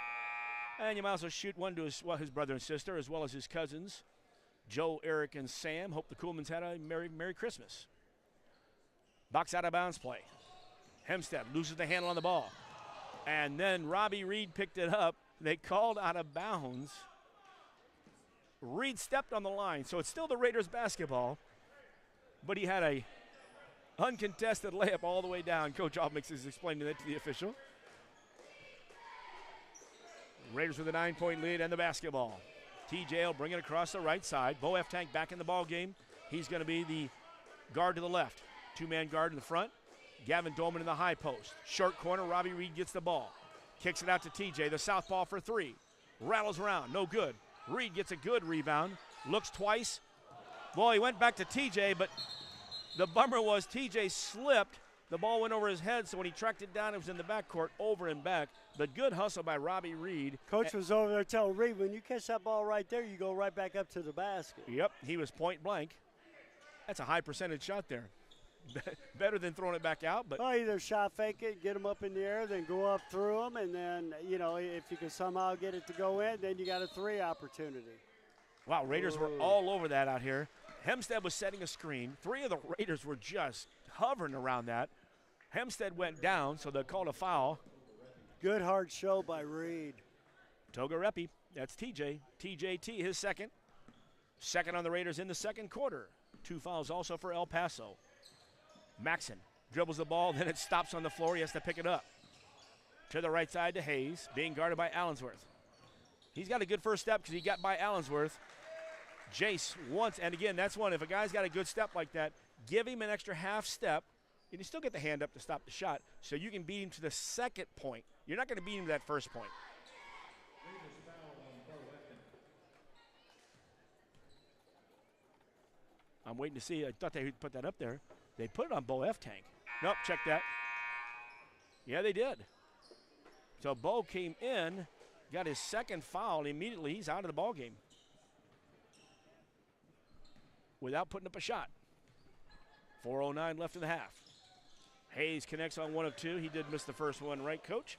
And you might also shoot one to his brother and sister, as well as his cousins, Joe, Eric, and Sam. Hope the Kuhlmans had a Merry Christmas. Box out of bounds play. Hempstead loses the handle on the ball. And then Robbie Reed picked it up. They called out of bounds. Reed stepped on the line, so it's still the Raiders basketball. But he had a uncontested layup all the way down. Coach Almix is explaining that to the official. Raiders with a 9-point lead and the basketball. TJ will bring it across the right side. Bo F. Tank back in the ball game. He's going to be the guard to the left. Two-man guard in the front. Gavin Dolman in the high post. Short corner, Robbie Reed gets the ball. Kicks it out to TJ, the southpaw for three. Rattles around, no good. Reed gets a good rebound. Looks twice. Well, he went back to TJ, but the bummer was TJ slipped. The ball went over his head, so when he tracked it down, it was in the backcourt, over and back. But good hustle by Robbie Reed. Coach was over there telling Reed, when you catch that ball right there, you go right back up to the basket. Yep, he was point blank. That's a high percentage shot there. Better than throwing it back out. But either shot fake it, get them up in the air, then go up through them, and then, if you can somehow get it to go in, then you got a three opportunity. Wow, Raiders were all over that out here. Hempstead was setting a screen. Three of the Raiders were just hovering around that. Hempstead went down, so they called a foul. Good hard show by Reed. Togarepi, that's TJ. TJT, his second. Second on the Raiders in the second quarter. 2 fouls also for El Paso. Maxson dribbles the ball, then it stops on the floor. He has to pick it up. To the right side to Hayes, being guarded by Allensworth. He's got a good first step because he got by Allensworth. Jace once, and again, that's one. If a guy's got a good step like that, give him an extra half step, and you still get the hand up to stop the shot, so you can beat him to the second point. You're not going to beat him to that first point. I'm waiting to see. I thought they would put that up there. They put it on Bo F. Tank. Nope, check that. Yeah, they did. So Bo came in, got his second foul, and immediately he's out of the ball game without putting up a shot. 4:09 left in the half. Hayes connects on 1 of 2. He did miss the first one, right, Coach?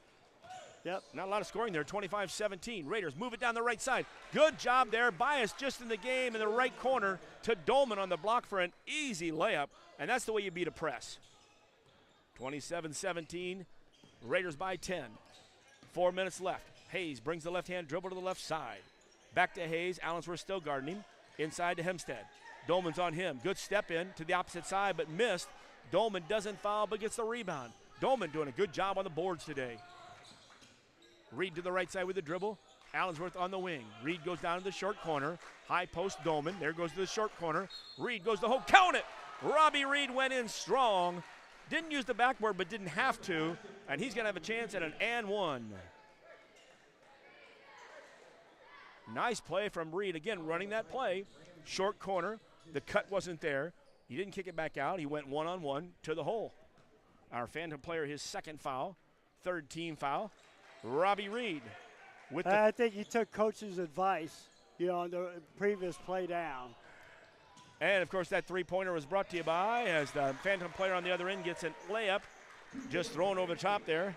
Yep. Not a lot of scoring there, 25-17. Raiders move it down the right side. Good job there. Bias just in the game in the right corner to Dolman on the block for an easy layup, and that's the way you beat a press. 27-17. Raiders by 10. 4 minutes left. Hayes brings the left-hand dribble to the left side. Back to Hayes. Allensworth still guarding him. Inside to Hempstead. Dolman's on him. Good step in to the opposite side, but missed. Dolman doesn't foul, but gets the rebound. Dolman doing a good job on the boards today. Reed to the right side with the dribble. Allensworth on the wing. Reed goes down to the short corner. High post Dolman. There goes to the short corner. Reed goes to hole. Count it! Robbie Reed went in strong. Didn't use the backboard, but didn't have to. And he's going to have a chance at an and one. Nice play from Reed. Again, running that play. Short corner. The cut wasn't there. He didn't kick it back out. He went one-on-one to the hole. Our phantom player, his second foul. Third team foul. Robbie Reed. I think he took Coach's advice, on the previous play down. And, of course, that three-pointer was brought to you by, as the phantom player on the other end gets a layup, just thrown over the top there.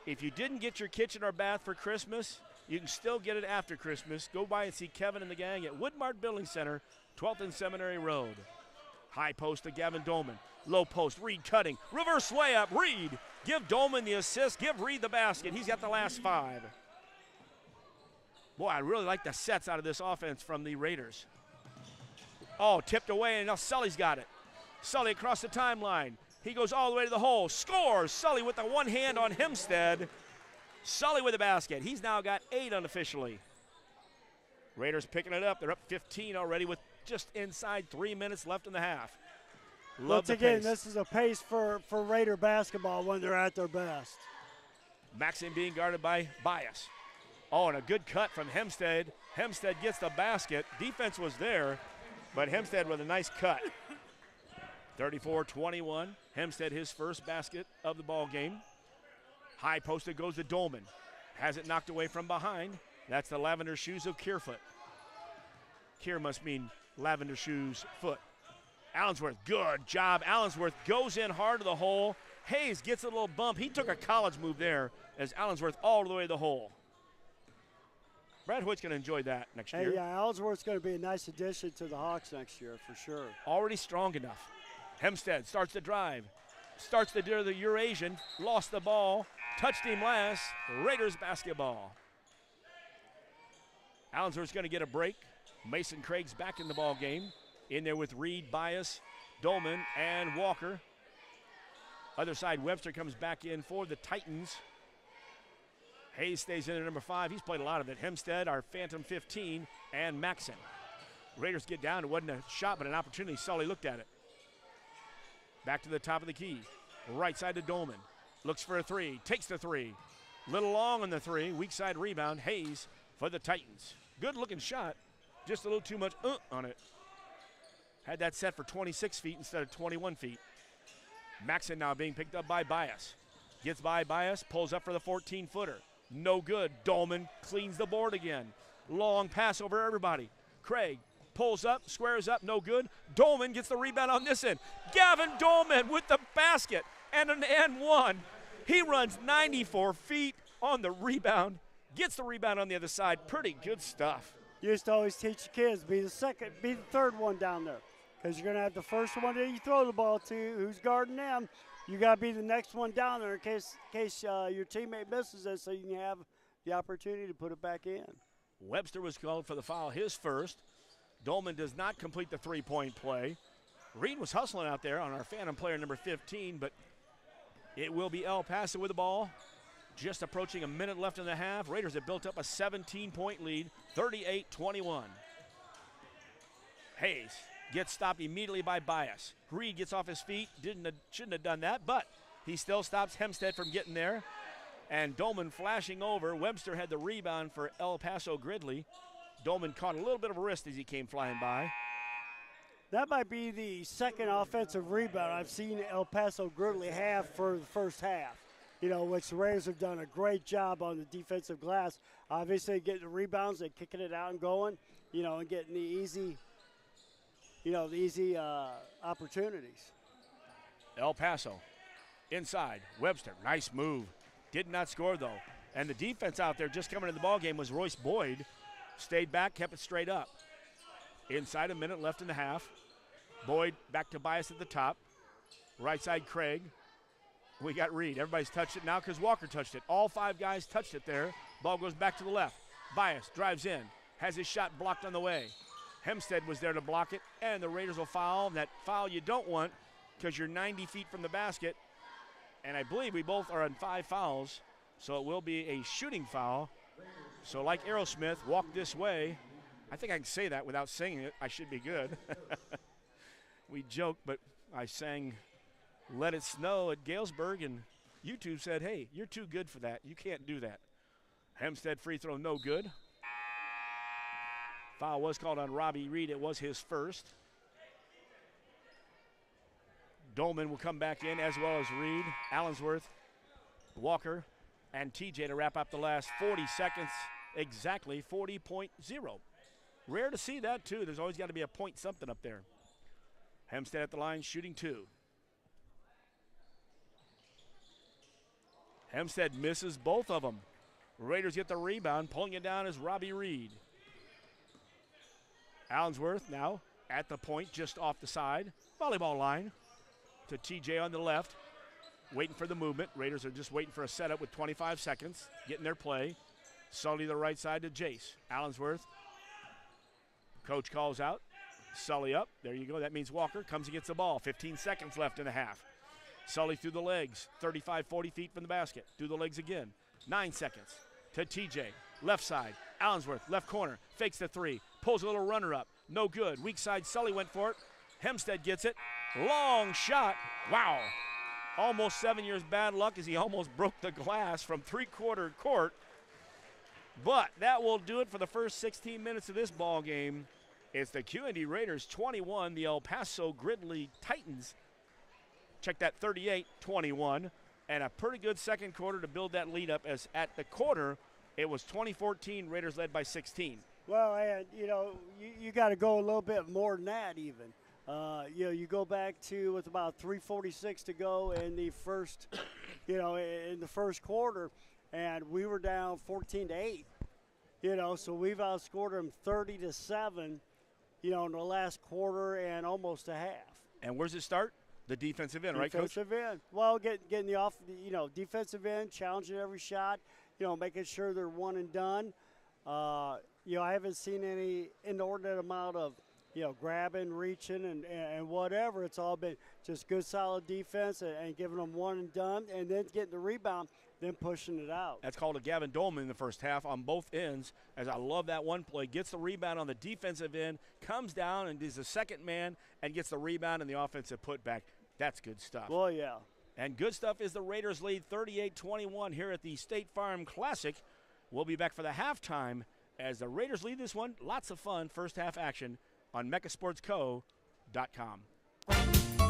If you didn't get your kitchen or bath for Christmas, you can still get it after Christmas. Go by and see Kevin and the gang at Woodmart Building Center, 12th and Seminary Road. High post to Gavin Dolman. Low post, Reed cutting. Reverse layup, Reed. Give Dolman the assist, give Reed the basket. He's got the last 5. Boy, I really like the sets out of this offense from the Raiders. Oh, tipped away, and now Sully's got it. Sully across the timeline. He goes all the way to the hole. Scores! Sully with the one hand on Hempstead. Sully with the basket. He's now got 8 unofficially. Raiders picking it up. They're up 15 already with just inside 3 minutes left in the half. Love the pace. This is a pace for Raider basketball when they're at their best. Maxim being guarded by Bias. Oh, and a good cut from Hempstead. Hempstead gets the basket. Defense was there, but Hempstead with a nice cut. 34-21. Hempstead his first basket of the ball game. High posted goes to Dolman. Has it knocked away from behind. That's the lavender shoes of Kierfoot. Kier must mean lavender shoes foot. Allensworth, good job. Allensworth goes in hard to the hole. Hayes gets a little bump. He took a college move there as Allensworth all the way to the hole. Brad Hoyt's going to enjoy that next year. Yeah, Allensworth's going to be a nice addition to the Hawks next year for sure. Already strong enough. Hempstead starts to drive. Starts to do the Eurasian. Lost the ball. Touched him last. Raiders basketball. Allensworth's going to get a break. Mason Craig's back in the ball game. In there with Reed, Bias, Dolman, and Walker. Other side, Webster comes back in for the Titans. Hayes stays in at number 5. He's played a lot of it. Hempstead, our Phantom 15, and Maxon. Raiders get down. It wasn't a shot, but an opportunity. Sully looked at it. Back to the top of the key. Right side to Dolman. Looks for a 3. Takes the 3. Little long on the 3. Weak side rebound. Hayes for the Titans. Good looking shot. Just a little too much on it. Had that set for 26 feet instead of 21 feet. Maxon now being picked up by Bias. Gets by Bias, pulls up for the 14-footer. No good. Dolman cleans the board again. Long pass over everybody. Craig pulls up, squares up, no good. Dolman gets the rebound on this end. Gavin Dolman with the basket and an and one. He runs 94 feet on the rebound. Gets the rebound on the other side. Pretty good stuff. You used to always teach the kids, be the third one down there. Because you're going to have the first one that you throw the ball to, who's guarding them. You got to be the next one down there in case your teammate misses it, so you can have the opportunity to put it back in. Webster was called for the foul, his first. Dolman does not complete the three-point play. Reed was hustling out there on our Phantom player number 15, but it will be El Paso with the ball. Just approaching a minute left in the half. Raiders have built up a 17-point lead, 38-21. Hayes gets stopped immediately by Bias. Reed gets off his feet. Shouldn't have done that, but he still stops Hempstead from getting there. And Dolman flashing over. Webster had the rebound for El Paso-Gridley. Dolman caught a little bit of a wrist as he came flying by. That might be the second offensive rebound I've seen El Paso-Gridley have for the first half. You know, which the Raiders have done a great job on the defensive glass. Obviously getting the rebounds and kicking it out and going, you know, and getting the easy opportunities. El Paso inside. Webster, nice move. Did not score, though. And the defense out there just coming into the ballgame was Royce Boyd. Stayed back, kept it straight up. Inside, a minute left in the half. Boyd back to Bias at the top. Right side, Craig. We got Reed. Everybody's touched it now because Walker touched it. All 5 guys touched it there. Ball goes back to the left. Bias drives in. Has his shot blocked on the way. Hempstead was there to block it, and the Raiders will foul. And that foul you don't want because you're 90 feet from the basket. And I believe we both are on 5 fouls, so it will be a shooting foul. So like Aerosmith, walk this way. I think I can say that without singing it. I should be good. We joked, but I sang Let It Snow at Galesburg, and YouTube said, hey, you're too good for that. You can't do that. Hempstead free throw, no good. Foul was called on Robbie Reed. It was his first. Dolman will come back in as well as Reed, Allensworth, Walker, and TJ to wrap up the last 40 seconds. Exactly 40.0. Rare to see that, too. There's always got to be a point something up there. Hempstead at the line, shooting 2. Hempstead misses both of them. Raiders get the rebound. Pulling it down is Robbie Reed. Allensworth now at the point, just off the side. Volleyball line to TJ on the left, waiting for the movement. Raiders are just waiting for a setup with 25 seconds, getting their play. Sully to the right side to Jace. Allensworth. Coach calls out. Sully up. There you go. That means Walker comes and gets the ball. 15 seconds left in the half. Sully through the legs. 35, 40 feet from the basket. Through the legs again. 9 seconds to TJ. Left side. Allensworth, left corner. Fakes the three. Pulls a little runner up. No good. Weak side. Sully went for it. Hempstead gets it. Long shot. Wow. Almost 7 years bad luck as he almost broke the glass from three-quarter court. But that will do it for the first 16 minutes of this ball game. It's the QND Raiders 21, the El Paso-Gridley Titans. Check that, 38-21. And a pretty good second quarter to build that lead up, as at the quarter it was 2014, Raiders led by 16. Well, and, you got to go a little bit more than that even. You go back to with about 3:46 to go in the first, in the first quarter, and we were down 14-8. So we've outscored them 30-7, in the last quarter and almost a half. And where's it start? The defensive end, right, Coach? Defensive end. Well, getting the off, defensive end, challenging every shot, making sure they're one and done. I haven't seen any inordinate amount of, grabbing, reaching, and whatever. It's all been just good, solid defense and giving them one and done, and then getting the rebound, then pushing it out. That's called a Gavin Dolman in the first half on both ends, as I love that one play. Gets the rebound on the defensive end, comes down and is the second man and gets the rebound and the offensive putback. That's good stuff. Well, yeah. And good stuff is the Raiders lead 38-21 here at the State Farm Classic. We'll be back for the halftime as the Raiders lead this one. Lots of fun first half action on mechasportsco.com.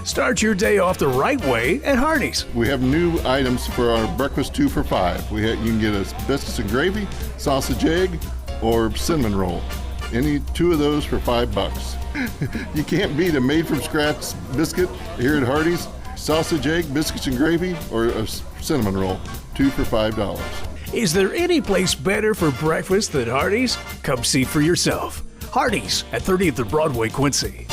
Start your day off the right way at Hardee's. We have new items for our breakfast 2 for $5. You can get a biscuits and gravy, sausage egg, or cinnamon roll. Any two of those for $5. You can't beat a made-from-scratch biscuit here at Hardee's. Sausage egg, biscuits and gravy, or a cinnamon roll. 2 for $5. Is there any place better for breakfast than Hardee's? Come see for yourself. Hardee's at 30th and Broadway, Quincy.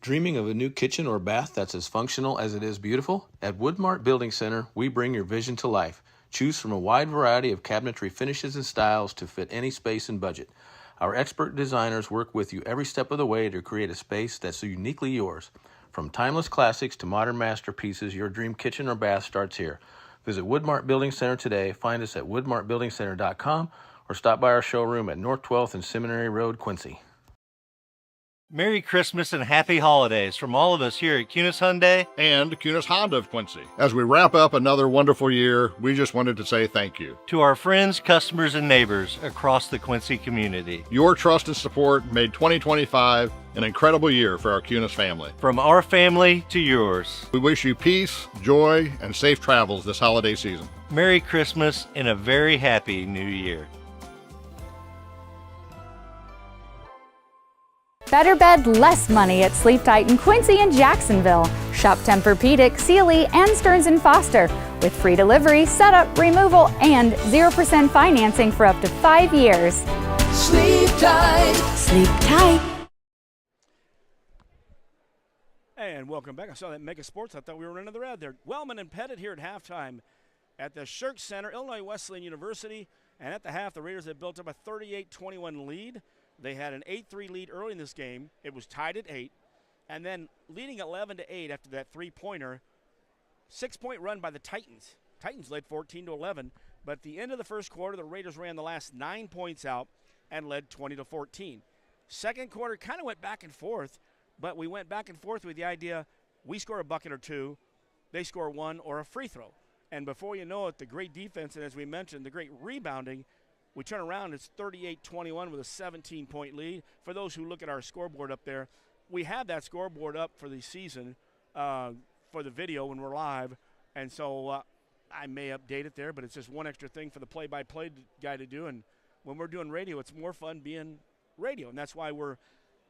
Dreaming of a new kitchen or bath that's as functional as it is beautiful? At Woodmart Building Center, we bring your vision to life. Choose from a wide variety of cabinetry finishes and styles to fit any space and budget. Our expert designers work with you every step of the way to create a space that's uniquely yours. From timeless classics to modern masterpieces, your dream kitchen or bath starts here. Visit Woodmart Building Center today. Find us at woodmartbuildingcenter.com or stop by our showroom at North 12th and Seminary Road, Quincy. Merry Christmas and Happy Holidays from all of us here at Kunis Hyundai And Kunis Honda of Quincy. As we wrap up another wonderful year, we just wanted to say thank you. to our friends, customers, and neighbors across the Quincy community. Your trust and support made 2025 an incredible year for our Kunis family. From our family to yours, We wish you peace, joy, and safe travels this holiday season. Merry Christmas and a very happy New Year. Better bed, less money at Sleep Tight in Quincy and Jacksonville. Shop Tempur-Pedic, Sealy, and Stearns & Foster with free delivery, setup, removal, and 0% financing for up to 5 years. Sleep tight. Sleep tight. And welcome back. I saw that Mega Sports. I thought we were running the ad there. Wellman and Pettit here at halftime at the Shirk Center, Illinois Wesleyan University. And at the half, the Raiders had built up a 38-21 lead. They had an 8-3 lead early in this game. It was tied at 8. And then leading 11-8 after that three-pointer. 6-point run by the Titans. Titans led 14-11. But at the end of the first quarter, the Raiders ran the last 9 points out and led 20-14. Second quarter kind of went back and forth. But we went back and forth with the idea we score a bucket or two, they score one or a free throw. And before you know it, the great defense and, as we mentioned, the great rebounding, we turn around, it's 38-21 with a 17-point lead. For those who look at our scoreboard up there, we have that scoreboard up for the season for the video when we're live. And so I may update it there, but it's just one extra thing for the play-by-play guy to do. And when we're doing radio, it's more fun being radio. And that's why we're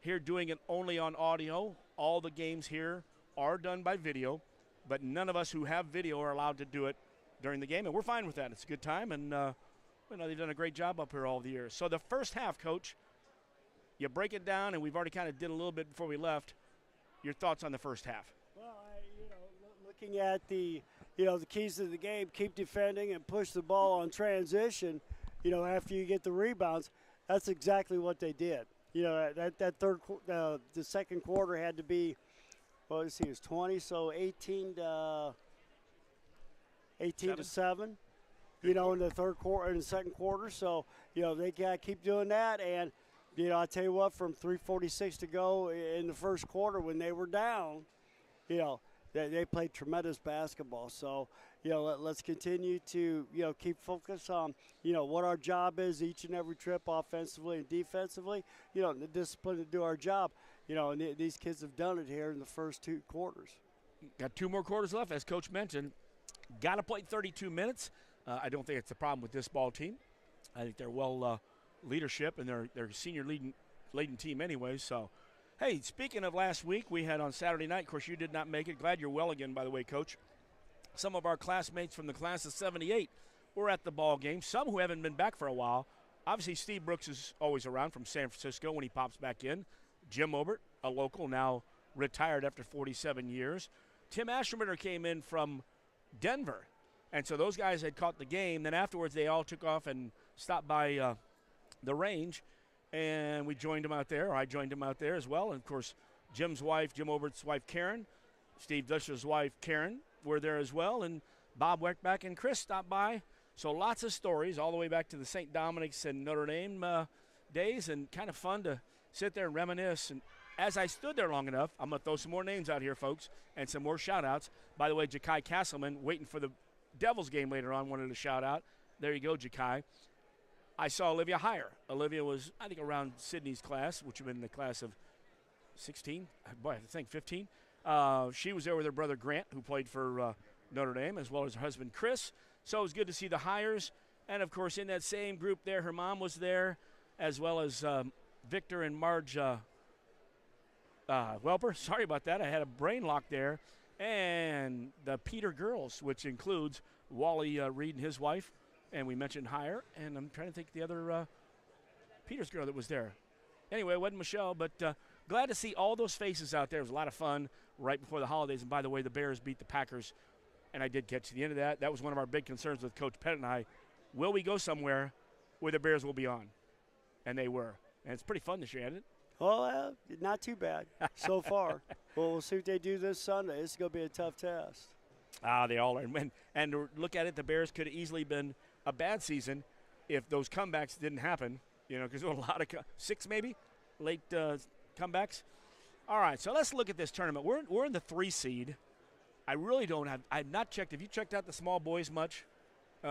here doing it only on audio. All the games here are done by video, but none of us who have video are allowed to do it during the game, and we're fine with that. It's a good time, and they've done a great job up here all the years. So the first half, Coach, you break it down, and we've already kind of did a little bit before we left. your thoughts on the first half? Well, looking at the keys to the game, keep defending and push the ball on transition, after you get the rebounds, that's exactly what they did. The second quarter had to be, well, let's see, it was 20, so 18 to 7. In the third quarter, in the second quarter. So, they got to keep doing that. And, I tell you what, from 3:46 to go in the first quarter when they were down, they played tremendous basketball. So, let's continue to, keep focus on, what our job is each and every trip offensively and defensively, the discipline to do our job. And these kids have done it here in the first 2 quarters. Got 2 more quarters left, as Coach mentioned. Got to play 32 minutes. I don't think it's a problem with this ball team. I think they're well leadership, and they're senior leading team anyway. So, hey, speaking of last week, we had on Saturday night, of course, you did not make it. Glad you're well again, by the way, Coach. Some of our classmates from the class of 78 were at the ball game, some who haven't been back for a while. Obviously, Steve Brooks is always around from San Francisco when he pops back in. Jim Obert, a local, now retired after 47 years. Tim Ashermitter came in from Denver. And so those guys had caught the game. Then afterwards, they all took off and stopped by the range, and we joined them out there, or I joined them out there as well. And, of course, Jim Obert's wife, Karen, Steve Dusher's wife, Karen, were there as well, and Bob Weckback and Chris stopped by. So lots of stories all the way back to the St. Dominic's and Notre Dame days, and kind of fun to sit there and reminisce. And as I stood there long enough, I'm going to throw some more names out here, folks, and some more shout-outs. By the way, Ja'Kai Castleman, waiting for the Devils game later on, wanted to shout out. There you go, Ja'Kai. I saw Olivia Heyer. Olivia was, I think, around Sydney's class, which would have been the class of 16. Boy, I think 15. She was there with her brother Grant, who played for Notre Dame, as well as her husband Chris. So it was good to see the Heyers. And, of course, in that same group there, her mom was there, as well as Victor and Marge Welper. Sorry about that. I had a brain lock there. And the Peter girls, which includes Wally Reed and his wife, and we mentioned Heyer, and I'm trying to think the other Peters girl that was there. Anyway, it wasn't Michelle, but glad to see all those faces out there. It was a lot of fun right before the holidays. And by the way, the Bears beat the Packers, and I did get to the end of that. That was one of our big concerns with Coach Pettit and I. Will we go somewhere where the Bears will be on? And they were. And it's pretty fun this year, isn't it? Well, not too bad so far. Well, we'll see what they do this Sunday. It's going to be a tough test. They all are. And to look at it, the Bears could have easily been a bad season if those comebacks didn't happen, because there were a lot of 6 maybe late comebacks. All right, so let's look at this tournament. We're in the 3 seed. I really don't have – I have not checked. Have you checked out the small boys much?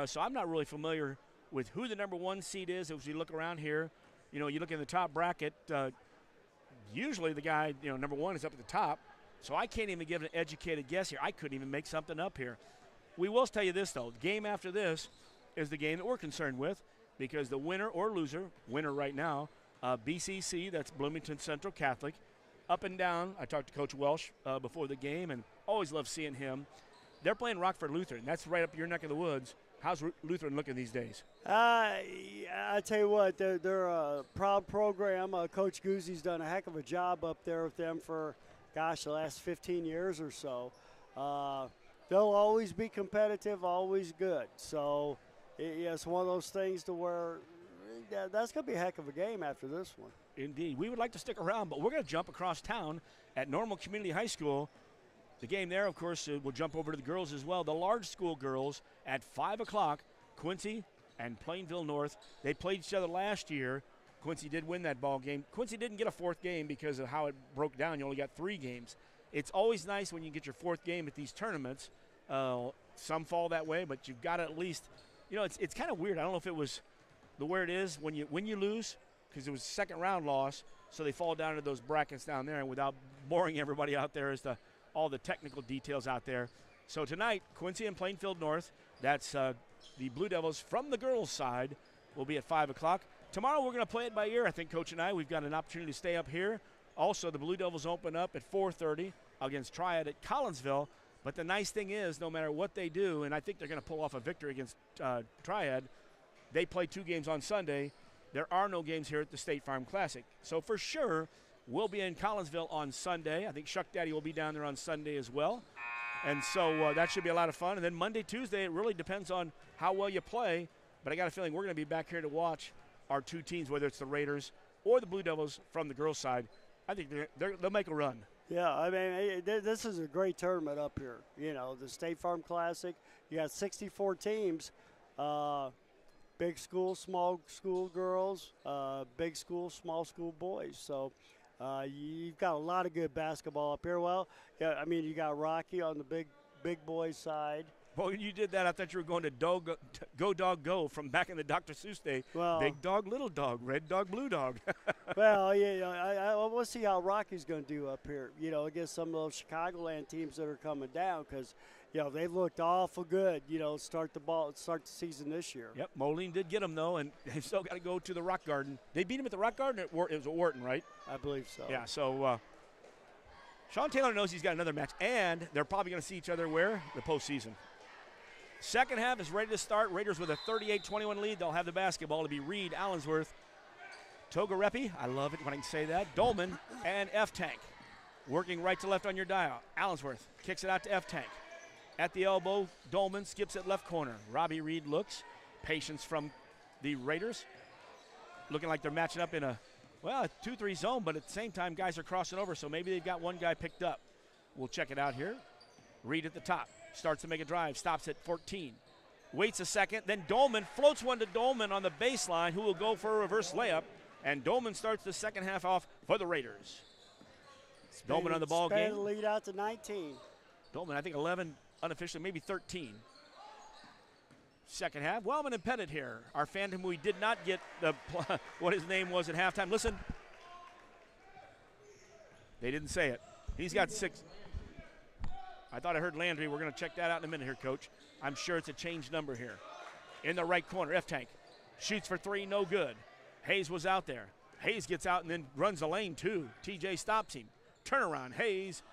So I'm not really familiar with who the number 1 seed is as we look around here. You look in the top bracket, usually the guy, number 1 is up at the top. So I can't even give an educated guess here. I couldn't even make something up here. We will tell you this, though. The game after this is the game that we're concerned with because the winner or loser, winner right now, BCC, that's Bloomington Central Catholic, up and down. I talked to Coach Welsh before the game and always love seeing him. They're playing Rockford Lutheran. That's right up your neck of the woods. How's Lutheran looking these days? I tell you what, they're a proud program. Coach Guzzi's done a heck of a job up there with them for, the last 15 years or so. They'll always be competitive, always good. So it's one of those things to where that's going to be a heck of a game after this one. Indeed. We would like to stick around, but we're going to jump across town at Normal Community High School. The game there, of course, we'll jump over to the girls as well. The large school girls at 5 o'clock, Quincy and Plainville North. They played each other last year. Quincy did win that ball game. Quincy didn't get a 4th game because of how it broke down. You only got 3 games. It's always nice when you get your 4th game at these tournaments. Some fall that way, but you've got to at least, it's kind of weird. I don't know if it was the where it is when you lose, because it was a 2nd round loss, so they fall down into those brackets down there, and without boring everybody out there as to all the technical details out there. So tonight, Quincy and Plainfield North, that's the Blue Devils from the girls' side, will be at 5 o'clock. Tomorrow we're going to play it by ear. I think Coach and I, we've got an opportunity to stay up here. Also, the Blue Devils open up at 4:30 against Triad at Collinsville. But the nice thing is, no matter what they do, and I think they're going to pull off a victory against Triad, they play 2 games on Sunday. There are no games here at the State Farm Classic. So for sure, will be in Collinsville on Sunday. I think Shuck Daddy will be down there on Sunday as well. And so that should be a lot of fun. And then Monday, Tuesday, it really depends on how well you play. But I got a feeling we're going to be back here to watch our two teams, whether it's the Raiders or the Blue Devils from the girls' side. I think they'll make a run. Yeah, I mean, this is a great tournament up here. You know, the State Farm Classic, you got 64 teams, big school, small school girls, big school, small school boys. So you've got a lot of good basketball up here. Well, yeah, I mean, you got Rocky on the big boys side. Well, when you did that, I thought you were going to Go Dog Go from back in the Dr. Seuss day. Well, big dog, little dog, red dog, blue dog. Well, yeah, we'll see how Rocky's going to do up here, you know, against some of those Chicagoland teams that are coming down because, you know, they looked awful good, you know, start the season this year. Yep, Moline did get them, though, and they've still got to go to the Rock Garden. They beat them at the Rock Garden? It was at Wharton, right? I believe so. Yeah, so Sean Taylor knows he's got another match, and they're probably going to see each other where? The postseason. Second half is ready to start. Raiders with a 38-21 lead. They'll have the basketball to be Reed, Allensworth, Togarepi, I love it when I can say that, Dolman, and F-Tank. Working right to left on your dial. Allensworth kicks it out to F-Tank. At the elbow, Dolman skips it left corner. Robbie Reed looks. Patience from the Raiders. Looking like they're matching up in a 2-3 zone, but at the same time, guys are crossing over, so maybe they've got one guy picked up. We'll check it out here. Reed at the top. Starts to make a drive, stops at 14. Waits a second, then Dolman floats one to Dolman on the baseline, who will go for a reverse layup, and Dolman starts the second half off for the Raiders. Dolman on the ball game. The lead out to 19. Dolman, I think 11 unofficially, maybe 13. Second half, Wellman and Pettit here. Our phantom, we did not get what his name was at halftime. Listen, they didn't say it. He's got 6. I thought I heard Landry. We're going to check that out in a minute here, Coach. I'm sure it's a change number here. In the right corner, F-Tank shoots for 3, no good. Hayes was out there. Hayes gets out and then runs the lane, too. TJ stops him. Turnaround, Hayes.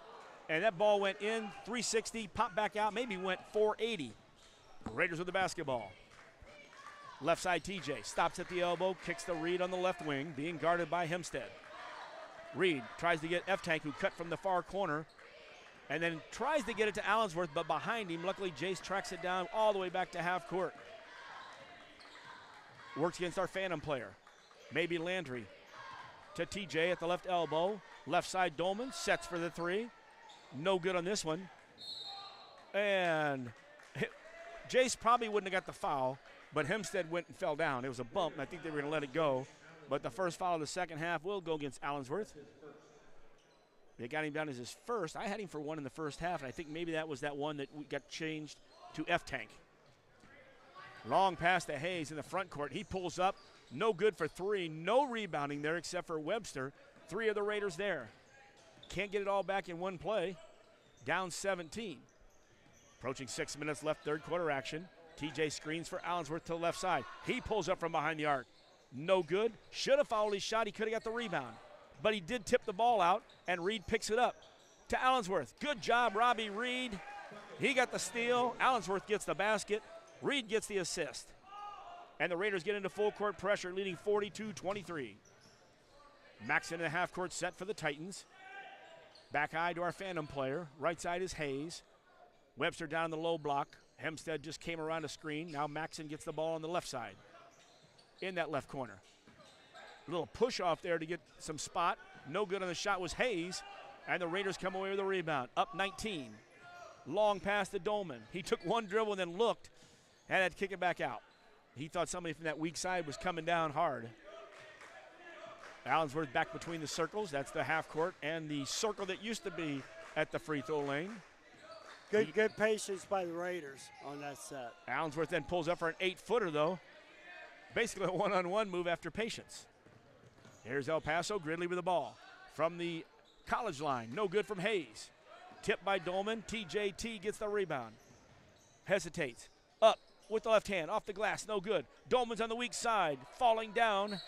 And that ball went in, 360, popped back out, maybe went 480. Raiders with the basketball. Left side, TJ stops at the elbow, kicks the Reed on the left wing, being guarded by Hempstead. Reed tries to get F-Tank, who cut from the far corner, and then tries to get it to Allensworth, but behind him, luckily Jace tracks it down all the way back to half court. Works against our phantom player. Maybe Landry to TJ at the left elbow. Left side, Dolman sets for the 3. No good on this one. And Jace probably wouldn't have got the foul, but Hempstead went and fell down. It was a bump, and I think they were going to let it go. But the first foul of the second half will go against Allensworth. They got him down as his first. I had him for 1 in the first half, and I think maybe that was that one that got changed to F-Tank. Long pass to Hayes in the front court. He pulls up. No good for 3. No rebounding there except for Webster. 3 of the Raiders there. Can't get it all back in one play. Down 17. Approaching 6 minutes left, third quarter action. TJ screens for Allensworth to the left side. He pulls up from behind the arc. No good. Should have fouled his shot. He could have got the rebound. But he did tip the ball out, and Reed picks it up to Allensworth. Good job, Robbie Reed. He got the steal. Allensworth gets the basket. Reed gets the assist. And the Raiders get into full court pressure, leading 42-23. Max in the half court set for the Titans. Back high to our phantom player. Right side is Hayes. Webster down in the low block. Hempstead just came around a screen. Now Maxon gets the ball on the left side. In that left corner. A little push off there to get some spot. No good on the shot was Hayes. And the Raiders come away with a rebound. Up 19. Long pass to Dolman. He took one dribble and then looked and had to kick it back out. He thought somebody from that weak side was coming down hard. Allensworth back between the circles. That's the half court and the circle that used to be at the free throw lane. Good patience by the Raiders on that set. Allensworth then pulls up for an 8-footer, though. Basically a one-on-one move after patience. Here's El Paso-Gridley with the ball. From the college line, no good from Hayes. Tipped by Dolman. TJT gets the rebound. Hesitates. Up with the left hand, off the glass, no good. Dolman's on the weak side, falling down.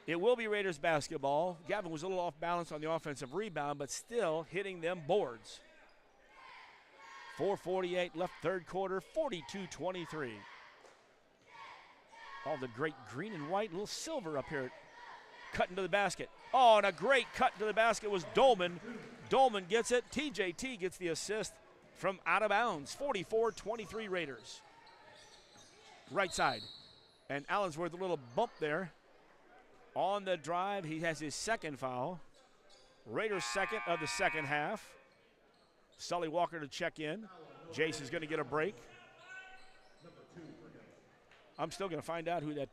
It will be Raiders basketball. Gavin was a little off balance on the offensive rebound, but still hitting them boards. 4:48 left third quarter, 42-23. All the great green and white, little silver up here at cut into the basket. Oh, and a great cut into the basket was Dolman. Dolman gets it. TJT gets the assist from out of bounds. 44-23 Raiders. Right side. And Allensworth, a little bump there. On the drive, he has his second foul. Raiders second of the second half. Sully Walker to check in. Jace is going to get a break. I'm still going to find out who that.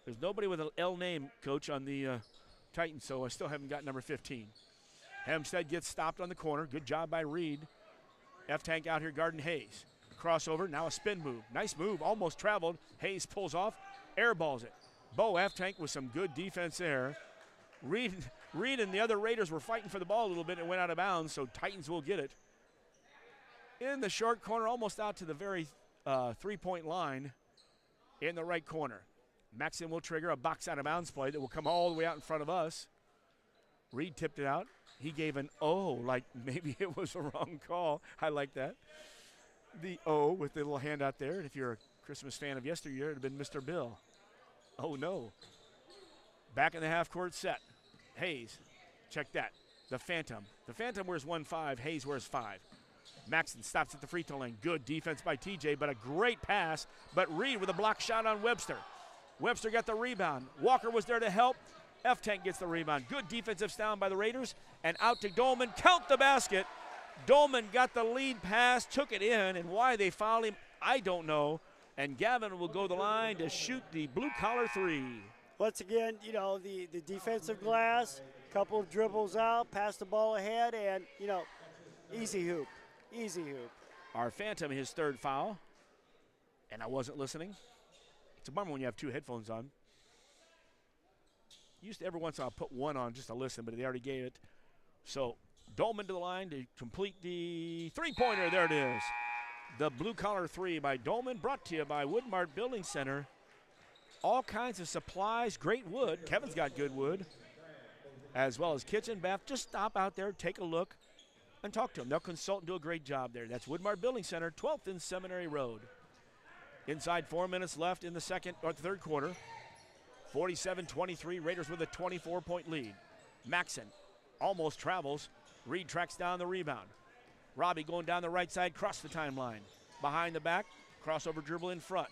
There's nobody with an L name, Coach, on the Titans, so I still haven't got number 15. Hempstead gets stopped on the corner. Good job by Reed. F-Tank out here guarding Hayes. Crossover, now a spin move. Nice move, almost traveled. Hayes pulls off, airballs it. Bo F-Tank with some good defense there. Reed and the other Raiders were fighting for the ball a little bit and went out of bounds, so Titans will get it. In the short corner, almost out to the very three-point line in the right corner. Maxon will trigger a box out of bounds play that will come all the way out in front of us. Reed tipped it out. He gave an O, like maybe it was a wrong call. I like that. The O with the little hand out there. And if you're a Christmas fan of yesteryear, it would have been Mr. Bill. Oh, no. Back in the half-court set. Hayes, check that. The Phantom. The Phantom wears 1-5. Hayes wears 5. Maxon stops at the free throw line. Good defense by TJ, but a great pass. But Reed with a block shot on Webster. Webster got the rebound. Walker was there to help. F-Tank gets the rebound. Good defensive stand by the Raiders. And out to Dolman. Count the basket. Dolman got the lead pass, took it in, and why they fouled him, I don't know. And Gavin will go the line to shoot the blue-collar three. Once again, you know, the defensive glass, couple of dribbles out, pass the ball ahead, and, you know, easy hoop. Easy hoop. Our Phantom, his third foul. And I wasn't listening. It's a bummer when you have two headphones on. Used to every once in a while put one on just to listen, but they already gave it. So Dolman to the line to complete the three-pointer. There it is. The blue-collar three by Dolman, brought to you by Woodmart Building Center. All kinds of supplies, great wood. Kevin's got good wood, as well as kitchen, bath. Just stop out there, take a look, and talk to them. They'll consult and do a great job there. That's Woodmart Building Center, 12th and Seminary Road. Inside 4 minutes left in the third quarter. 47-23, Raiders with a 24-point lead. Maxon almost travels. Reed tracks down the rebound. Robbie going down the right side, cross the timeline. Behind the back, crossover dribble in front.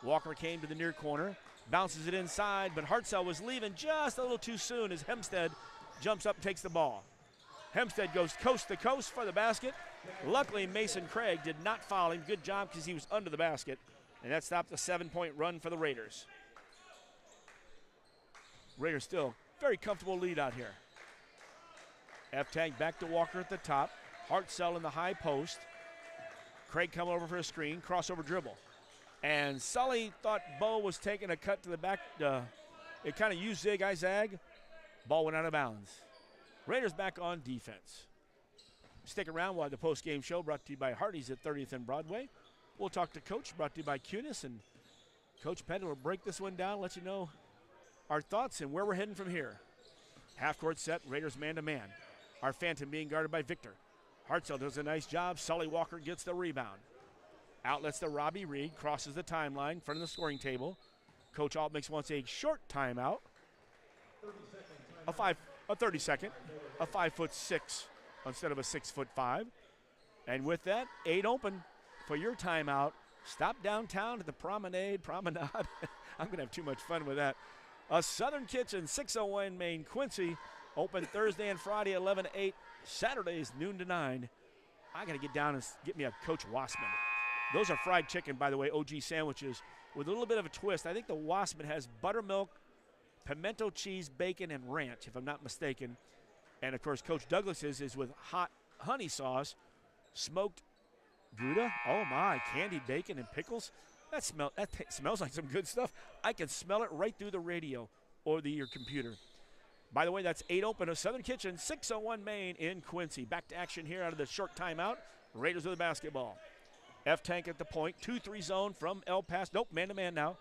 Walker came to the near corner, bounces it inside, but Hartzell was leaving just a little too soon as Hempstead jumps up and takes the ball. Hempstead goes coast to coast for the basket. Luckily, Mason Craig did not foul him. Good job because he was under the basket. And that stopped a 7-point run for the Raiders. Raiders still very comfortable lead out here. F-Tank back to Walker at the top. Hartzell in the high post. Craig coming over for a screen. Crossover dribble. And Sully thought Bo was taking a cut to the back. It kind of used zig, I zag. Ball went out of bounds. Raiders back on defense. Stick around while the post-game show brought to you by Hardee's at 30th and Broadway. We'll talk to Coach, brought to you by Cunis, and Coach Pettit will break this one down, let you know our thoughts and where we're heading from here. Half-court set, Raiders man-to-man. Our Phantom being guarded by Victor. Hartzell does a nice job. Sully Walker gets the rebound. Outlets to Robbie Reed, crosses the timeline in front of the scoring table. Coach Altmix wants a short timeout. A 30-second. A 5'6" instead of a 6'5". And with that, 8 open for your timeout. Stop downtown at the Promenade. I'm going to have too much fun with that. A Southern Kitchen, 601 Main Quincy. Open Thursday and Friday, 11 to 8. Saturdays, noon to 9. I got to get down and get me a Coach Wassman. Those are fried chicken, by the way, OG sandwiches with a little bit of a twist. I think the Wassman has buttermilk, pimento cheese, bacon, and ranch, if I'm not mistaken. And, of course, Coach Douglas's is with hot honey sauce, smoked Gouda. Oh, my, candied bacon and pickles. That smells like some good stuff. I can smell it right through the radio or your computer. By the way, that's 8 open of Southern Kitchen, 601 Main in Quincy. Back to action here out of the short timeout. Raiders with the basketball. F-Tank at the point, 2-3 zone from El Paso. Nope, man-to-man now.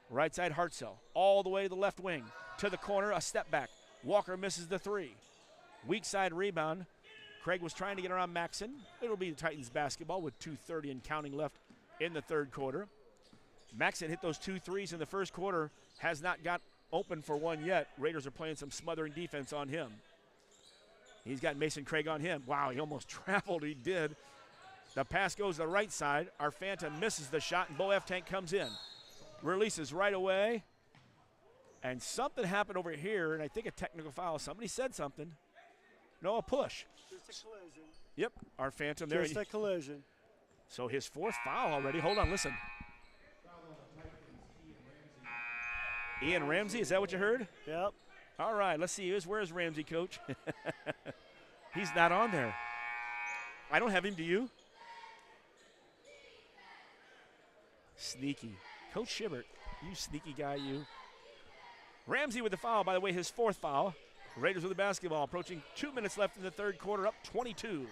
Right side Hartzell, all the way to the left wing. To the corner, a step back. Walker misses the 3. Weak side rebound. Craig was trying to get around Maxon. It'll be the Titans basketball with 2:30 and counting left in the third quarter. Maxon hit those 2 threes in the first quarter, has not got open for one yet. Raiders are playing some smothering defense on him. He's got Mason Craig on him. Wow, he almost traveled. He did. The pass goes to the right side. Our Phantom misses the shot, and Bo F. Tank comes in. Releases right away. And something happened over here, and I think a technical foul. Somebody said something. No, a push. Just a collision. Yep, our Phantom there. Just a collision. So his 4th foul already. Hold on, listen. Ian Ramsey, is that what you heard? Yep. All right, let's see. Where's Ramsey, coach? He's not on there. I don't have him, do you? Sneaky. Coach Shibert, you sneaky guy, you. Ramsey with the foul, by the way, his 4th foul. Raiders with the basketball, approaching 2 minutes left in the third quarter, up 22.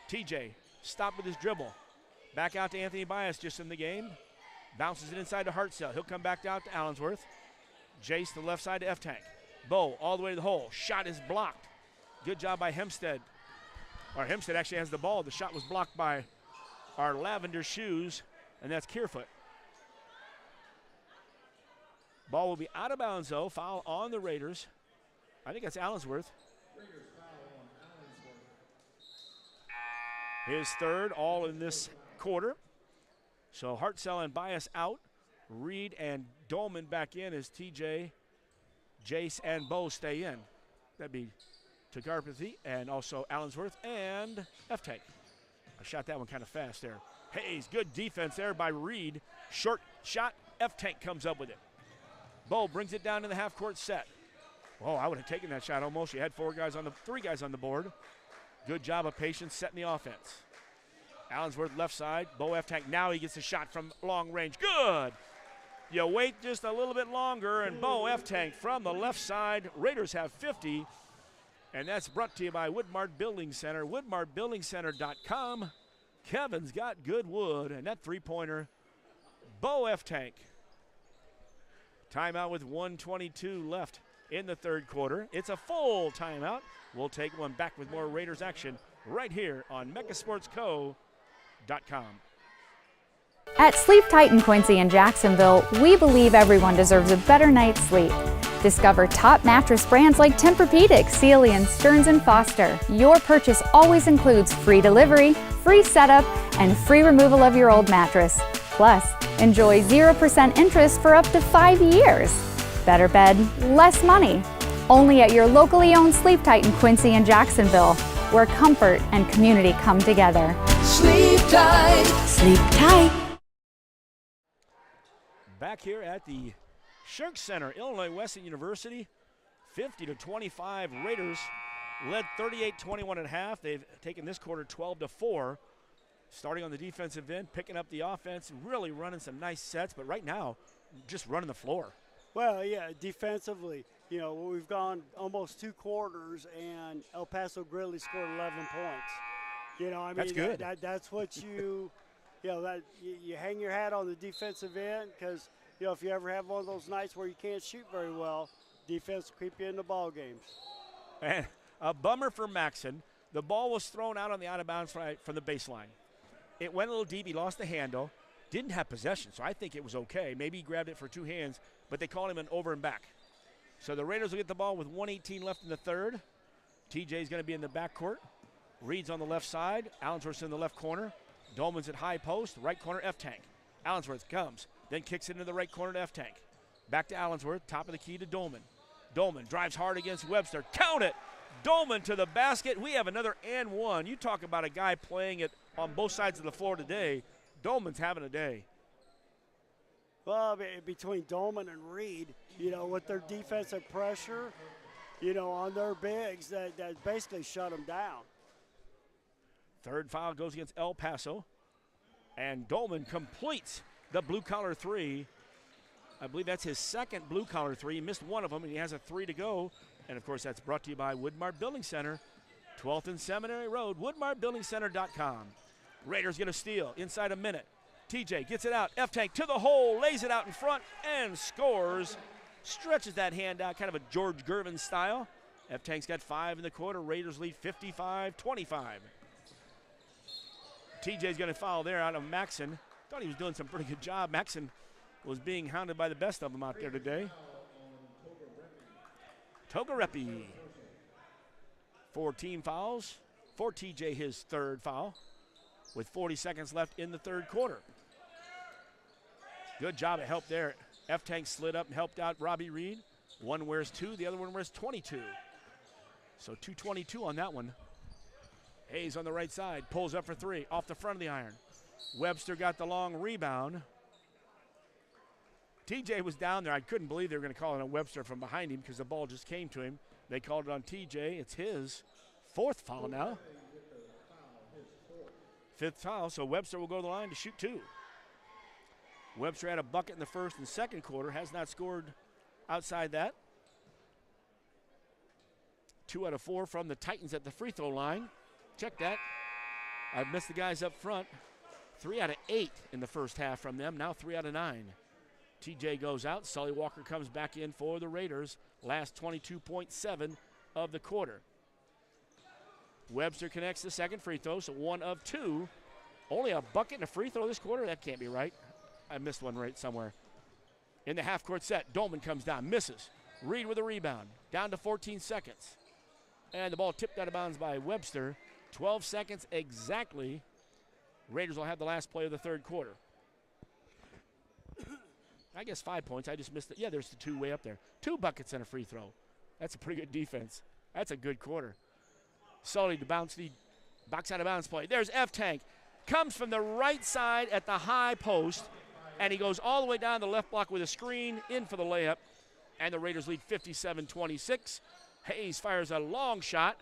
TJ stopped with his dribble. Back out to Anthony Bias just in the game. Bounces it inside to Hartzell. He'll come back out to Allensworth. Jace to the left side to F-Tank. Bo all the way to the hole. Shot is blocked. Good job by Hempstead. Or Hempstead actually has the ball. The shot was blocked by our Lavender Shoes, and that's Kierfoot. Ball will be out of bounds, though. Foul on the Raiders. I think that's Allensworth. His 3rd, all in this quarter. So Hartzell and Bias out. Reed and Dolman back in as TJ, Jace, and Bo stay in. That'd be Tagarpathy and also Allensworth and F-Tank. I shot that one kind of fast there. Hayes, good defense there by Reed. Short shot, F-Tank comes up with it. Bo brings it down in the half-court set. Oh, I would have taken that shot almost. You had 3 guys on the board. Good job of patience setting the offense. Allensworth left side. Bo F-Tank, now he gets a shot from long range. Good. You wait just a little bit longer, and Bo F-Tank from the left side. Raiders have 50, and that's brought to you by Woodmart Building Center, woodmartbuildingcenter.com. Kevin's got good wood, and that 3-pointer, Bo F-Tank. Timeout with 1:22 left in the third quarter. It's a full timeout. We'll take one back with more Raiders action right here on MegaSportsCo.com. At Sleep Tight in Quincy and Jacksonville, we believe everyone deserves a better night's sleep. Discover top mattress brands like Tempur-Pedic, Sealy, and Stearns & Foster. Your purchase always includes free delivery, free setup, and free removal of your old mattress. Plus, enjoy 0% interest for up to 5 years. Better bed, less money. Only at your locally owned Sleep Tight in Quincy and Jacksonville, where comfort and community come together. Sleep tight. Sleep tight. Back here at the Shirk Center, Illinois Wesleyan University, 50-25 Raiders led 38-21 at half. They've taken this quarter 12-4. Starting on the defensive end, picking up the offense, really running some nice sets, but right now, just running the floor. Well, yeah, defensively, we've gone almost 2 quarters, and El Paso-Gridley scored 11 points. That's good. That's what you hang your hat on the defensive end because, if you ever have one of those nights where you can't shoot very well, defense will keep you in the ball games. And a bummer for Maxon. The ball was thrown out on the out-of-bounds from the baseline. It went a little deep. He lost the handle. Didn't have possession, so I think it was okay. Maybe he grabbed it for 2 hands, but they called him an over and back. So the Raiders will get the ball with 1:18 left in the third. TJ's going to be in the backcourt. Reed's on the left side. Allensworth's in the left corner. Dolman's at high post. Right corner, F-Tank. Allensworth comes, then kicks it into the right corner to F-Tank. Back to Allensworth, top of the key to Dolman. Dolman drives hard against Webster. Count it! Dolman to the basket. We have another and one. You talk about a guy playing it on both sides of the floor today. Dolman's having a day. Well, between Dolman and Reed, with their defensive pressure, on their bigs, that basically shut them down. Third foul goes against El Paso. And Dolman completes the blue-collar 3. I believe that's his second blue-collar 3. He missed one of them, and he has a 3 to go. And, of course, that's brought to you by Woodmart Building Center, 12th and Seminary Road, woodmartbuildingcenter.com. Raiders get a steal inside a minute. TJ gets it out. F-Tank to the hole, lays it out in front, and scores. Stretches that hand out, kind of a George Gervin style. F-Tank's got 5 in the quarter. Raiders lead 55-25. TJ's going to foul there out of Maxon. Thought he was doing some pretty good job. Maxon was being hounded by the best of them out there today. Togarepi. 4 team fouls for TJ, his third foul, with 40 seconds left in the third quarter. Good job of help there. F-Tank slid up and helped out Robbie Reed. One wears 2, the other one wears 22. So 222 on that one. Hayes on the right side, pulls up for 3, off the front of the iron. Webster got the long rebound. TJ was down there. I couldn't believe they were going to call it on Webster from behind him because the ball just came to him. They called it on TJ. It's his 4th foul now. 5th foul, so Webster will go to the line to shoot 2. Webster had a bucket in the first and second quarter, has not scored outside that. 2 out of 4 from the Titans at the free throw line. Check that. I've missed the guys up front. 3 out of 8 in the first half from them, now 3 out of 9. TJ goes out, Sully Walker comes back in for the Raiders. Last 22.7 of the quarter. Webster connects the second free throw, so 1 of 2. Only a bucket and a free throw this quarter? That can't be right. I missed one right somewhere. In the half-court set, Dolman comes down, misses. Reed with a rebound, down to 14 seconds. And the ball tipped out of bounds by Webster. 12 seconds exactly. Raiders will have the last play of the third quarter. I guess 5 points. I just missed it. Yeah, there's the 2 way up there. 2 buckets and a free throw. That's a pretty good defense. That's a good quarter. Sully to bounce the box out of bounds play. There's F-Tank. Comes from the right side at the high post, and he goes all the way down the left block with a screen, in for the layup, and the Raiders lead 57-26. Hayes fires a long shot.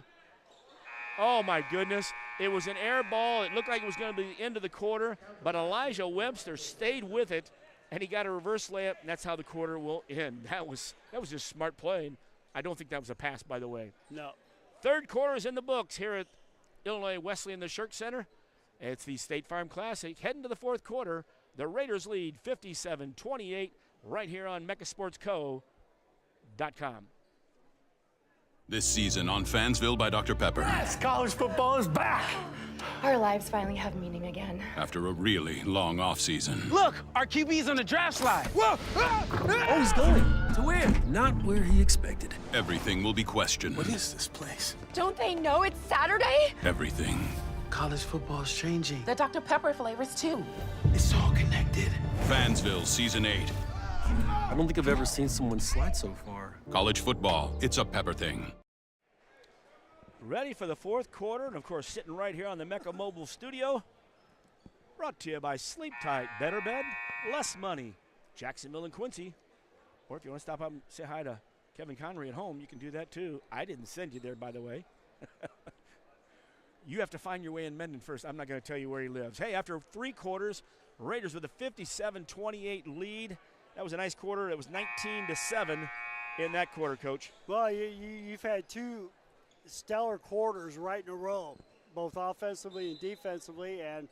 Oh, my goodness. It was an air ball. It looked like it was going to be the end of the quarter, but Elijah Webster stayed with it, and he got a reverse layup, and that's how the quarter will end. That was just smart play. I don't think that was a pass, by the way. No. Third quarter is in the books here at Illinois Wesleyan, the Shirk Center. It's the State Farm Classic. Heading to the fourth quarter, the Raiders lead 57-28 right here on MechaSportsCo.com. This season on Fansville by Dr. Pepper. Yes, college football is back. Our lives finally have meaning again. After a really long offseason. Look, our QB's on the draft slide. Whoa! Oh, he's going. To where? Not where he expected. Everything will be questioned. What is this place? Don't they know it's Saturday? Everything. College football is changing. The Dr. Pepper flavors, too. It's all connected. Fansville Season 8. I don't think I've ever seen someone slide so far. College football, it's a Pepper thing. Ready for the fourth quarter, and of course sitting right here on the Mecha Mobile studio. Brought to you by Sleep Tight, better bed, less money. Jacksonville and Quincy. Or if you want to stop up and say hi to Kevin Connery at home, you can do that too. I didn't send you there, by the way. You have to find your way in Mendon first. I'm not going to tell you where he lives. Hey, after 3 quarters, Raiders with a 57-28 lead. That was a nice quarter. It was 19-7 in that quarter, Coach. Well, you've had 2 stellar quarters right in a row, both offensively and defensively, and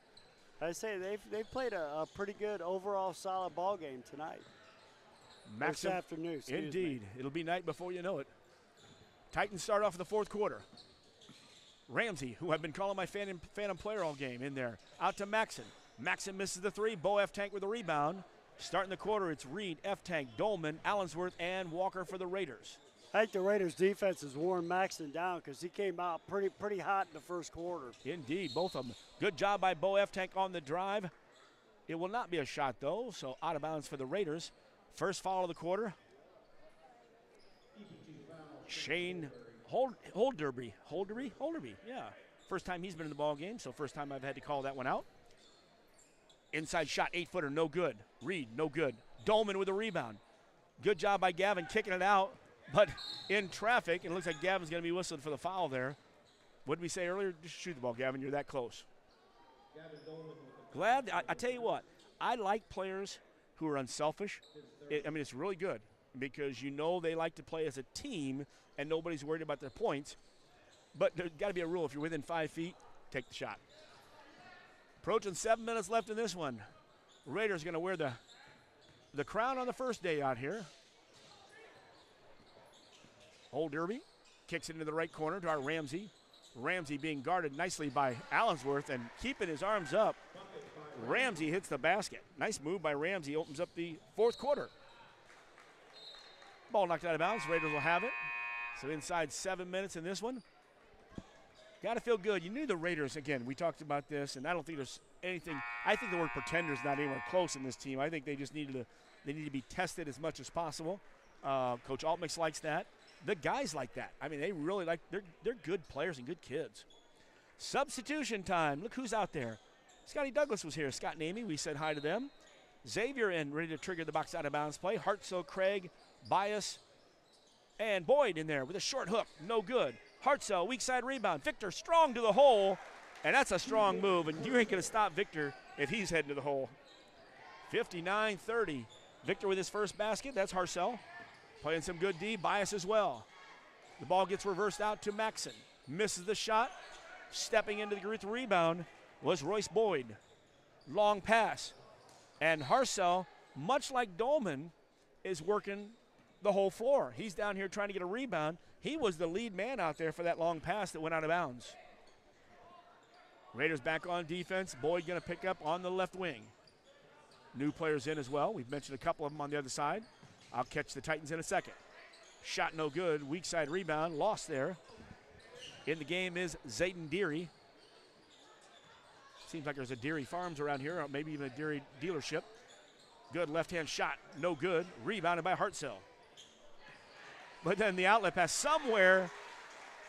I say they've played a pretty good overall solid ball game tonight. This afternoon. Indeed. It'll be night before you know it. Titans start off the fourth quarter. Ramsey, who I've been calling my phantom player all game, in there. Out to Maxon. Maxon misses the 3. Bo F-Tank with a rebound. Starting the quarter, it's Reed, F-Tank, Dolman, Allensworth, and Walker for the Raiders. I think the Raiders' defense has worn Maxon down because he came out pretty hot in the first quarter. Indeed, both of them. Good job by Bo F-Tank on the drive. It will not be a shot, though, so out of bounds for the Raiders. First foul of the quarter. Shane Holderby, yeah. First time he's been in the ball game, so first time I've had to call that one out. Inside shot, 8-footer, no good. Reed, no good. Dolman with a rebound. Good job by Gavin kicking it out, but in traffic, and it looks like Gavin's going to be whistling for the foul there. What did we say earlier? Just shoot the ball, Gavin. You're that close. Glad. I tell you what, I like players who are unselfish. It's really good because you know they like to play as a team and nobody's worried about their points. But there's got to be a rule. If you're within 5 feet, take the shot. Approaching 7 minutes left in this one. Raiders going to wear the crown on the first day out here. Old Derby kicks it into the right corner to our Ramsey. Ramsey being guarded nicely by Allensworth and keeping his arms up. Ramsey hits the basket. Nice move by Ramsey, opens up the fourth quarter. Ball knocked out of bounds. Raiders will have it. So inside 7 minutes in this one. Got to feel good. You knew the Raiders, again, we talked about this, and I don't think there's anything. I think the word pretender is not anywhere close in this team. I think they just need to be tested as much as possible. Coach Altmix likes that. The guys like that. I mean, they really they're good players and good kids. Substitution time. Look who's out there. Scotty Douglas was here. Scott and Amy, we said hi to them. Xavier in, ready to trigger the box out of bounds play. Hartzell, Craig, Bias, and Boyd in there with a short hook. No good. Hartzell, weak side rebound. Victor strong to the hole, and that's a strong move, and you ain't going to stop Victor if he's heading to the hole. 59-30. Victor with his first basket. That's Hartzell. Playing some good D. Bias as well. The ball gets reversed out to Maxson. Misses the shot. Stepping into the rebound was Royce Boyd. Long pass. And Hartzell, much like Dolman, is working the whole floor. He's down here trying to get a rebound. He was the lead man out there for that long pass that went out of bounds. Raiders back on defense. Boyd going to pick up on the left wing. New players in as well. We've mentioned a couple of them on the other side. I'll catch the Titans in a second. Shot no good. Weak side rebound. Lost there. In the game is Zayden Deary. Seems like there's a Deary Farms around here, or maybe even a Deary dealership. Good left-hand shot. No good. Rebounded by Hartzell. But then the outlet pass somewhere,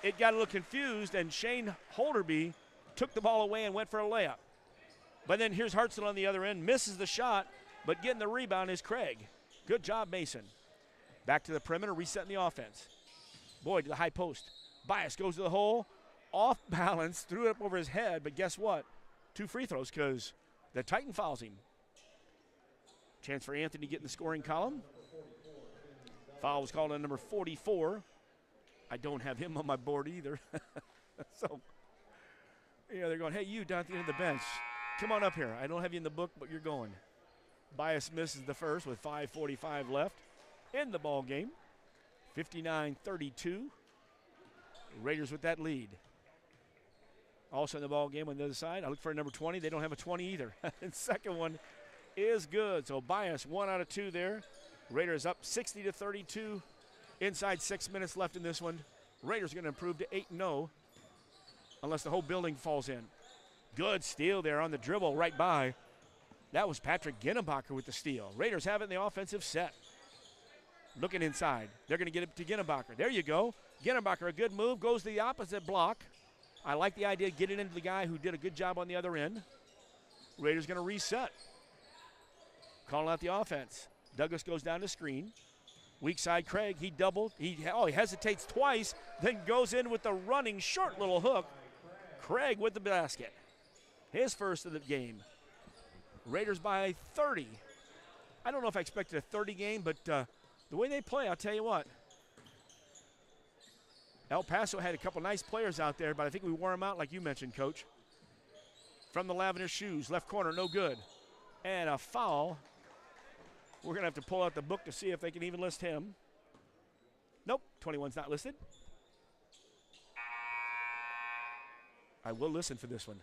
it got a little confused, and Shane Holderby took the ball away and went for a layup. But then here's Hartzell on the other end, misses the shot, but getting the rebound is Craig. Good job, Mason. Back to the perimeter, resetting the offense. Boyd to the high post. Bias goes to the hole, off balance, threw it up over his head, but guess what? 2 free throws because the Titan fouls him. Chance for Anthony to get in the scoring column. Foul was called on number 44. I don't have him on my board either. So, they're going, hey, you down at the end of the bench, come on up here. I don't have you in the book, but you're going. Bias misses the first with 5:45 left in the ball game. 59-32. Raiders with that lead. Also in the ball game on the other side, I look for a number 20. They don't have a 20 either. And second one is good. So Bias 1 out of 2 there. Raiders up 60-32. Inside 6 minutes left in this one. Raiders going to improve to 8-0 unless the whole building falls in. Good steal there on the dribble right by. That was Patrick Ginnebacher with the steal. Raiders have it in the offensive set. Looking inside. They're going to get it to Ginnebacher. There you go. Ginnebacher, a good move, goes to the opposite block. I like the idea of getting into the guy who did a good job on the other end. Raiders going to reset. Calling out the offense. Douglas goes down to screen. Weak side Craig, he doubled. He hesitates twice, then goes in with the running short little hook. Craig with the basket. His first of the game. Raiders by 30. I don't know if I expected a 30 game, but the way they play, I'll tell you what. El Paso had a couple nice players out there, but I think we wore them out like you mentioned, Coach. From the Lavender Shoes, left corner, no good. And a foul. We're going to have to pull out the book to see if they can even list him. Nope, 21's not listed. I will listen for this one.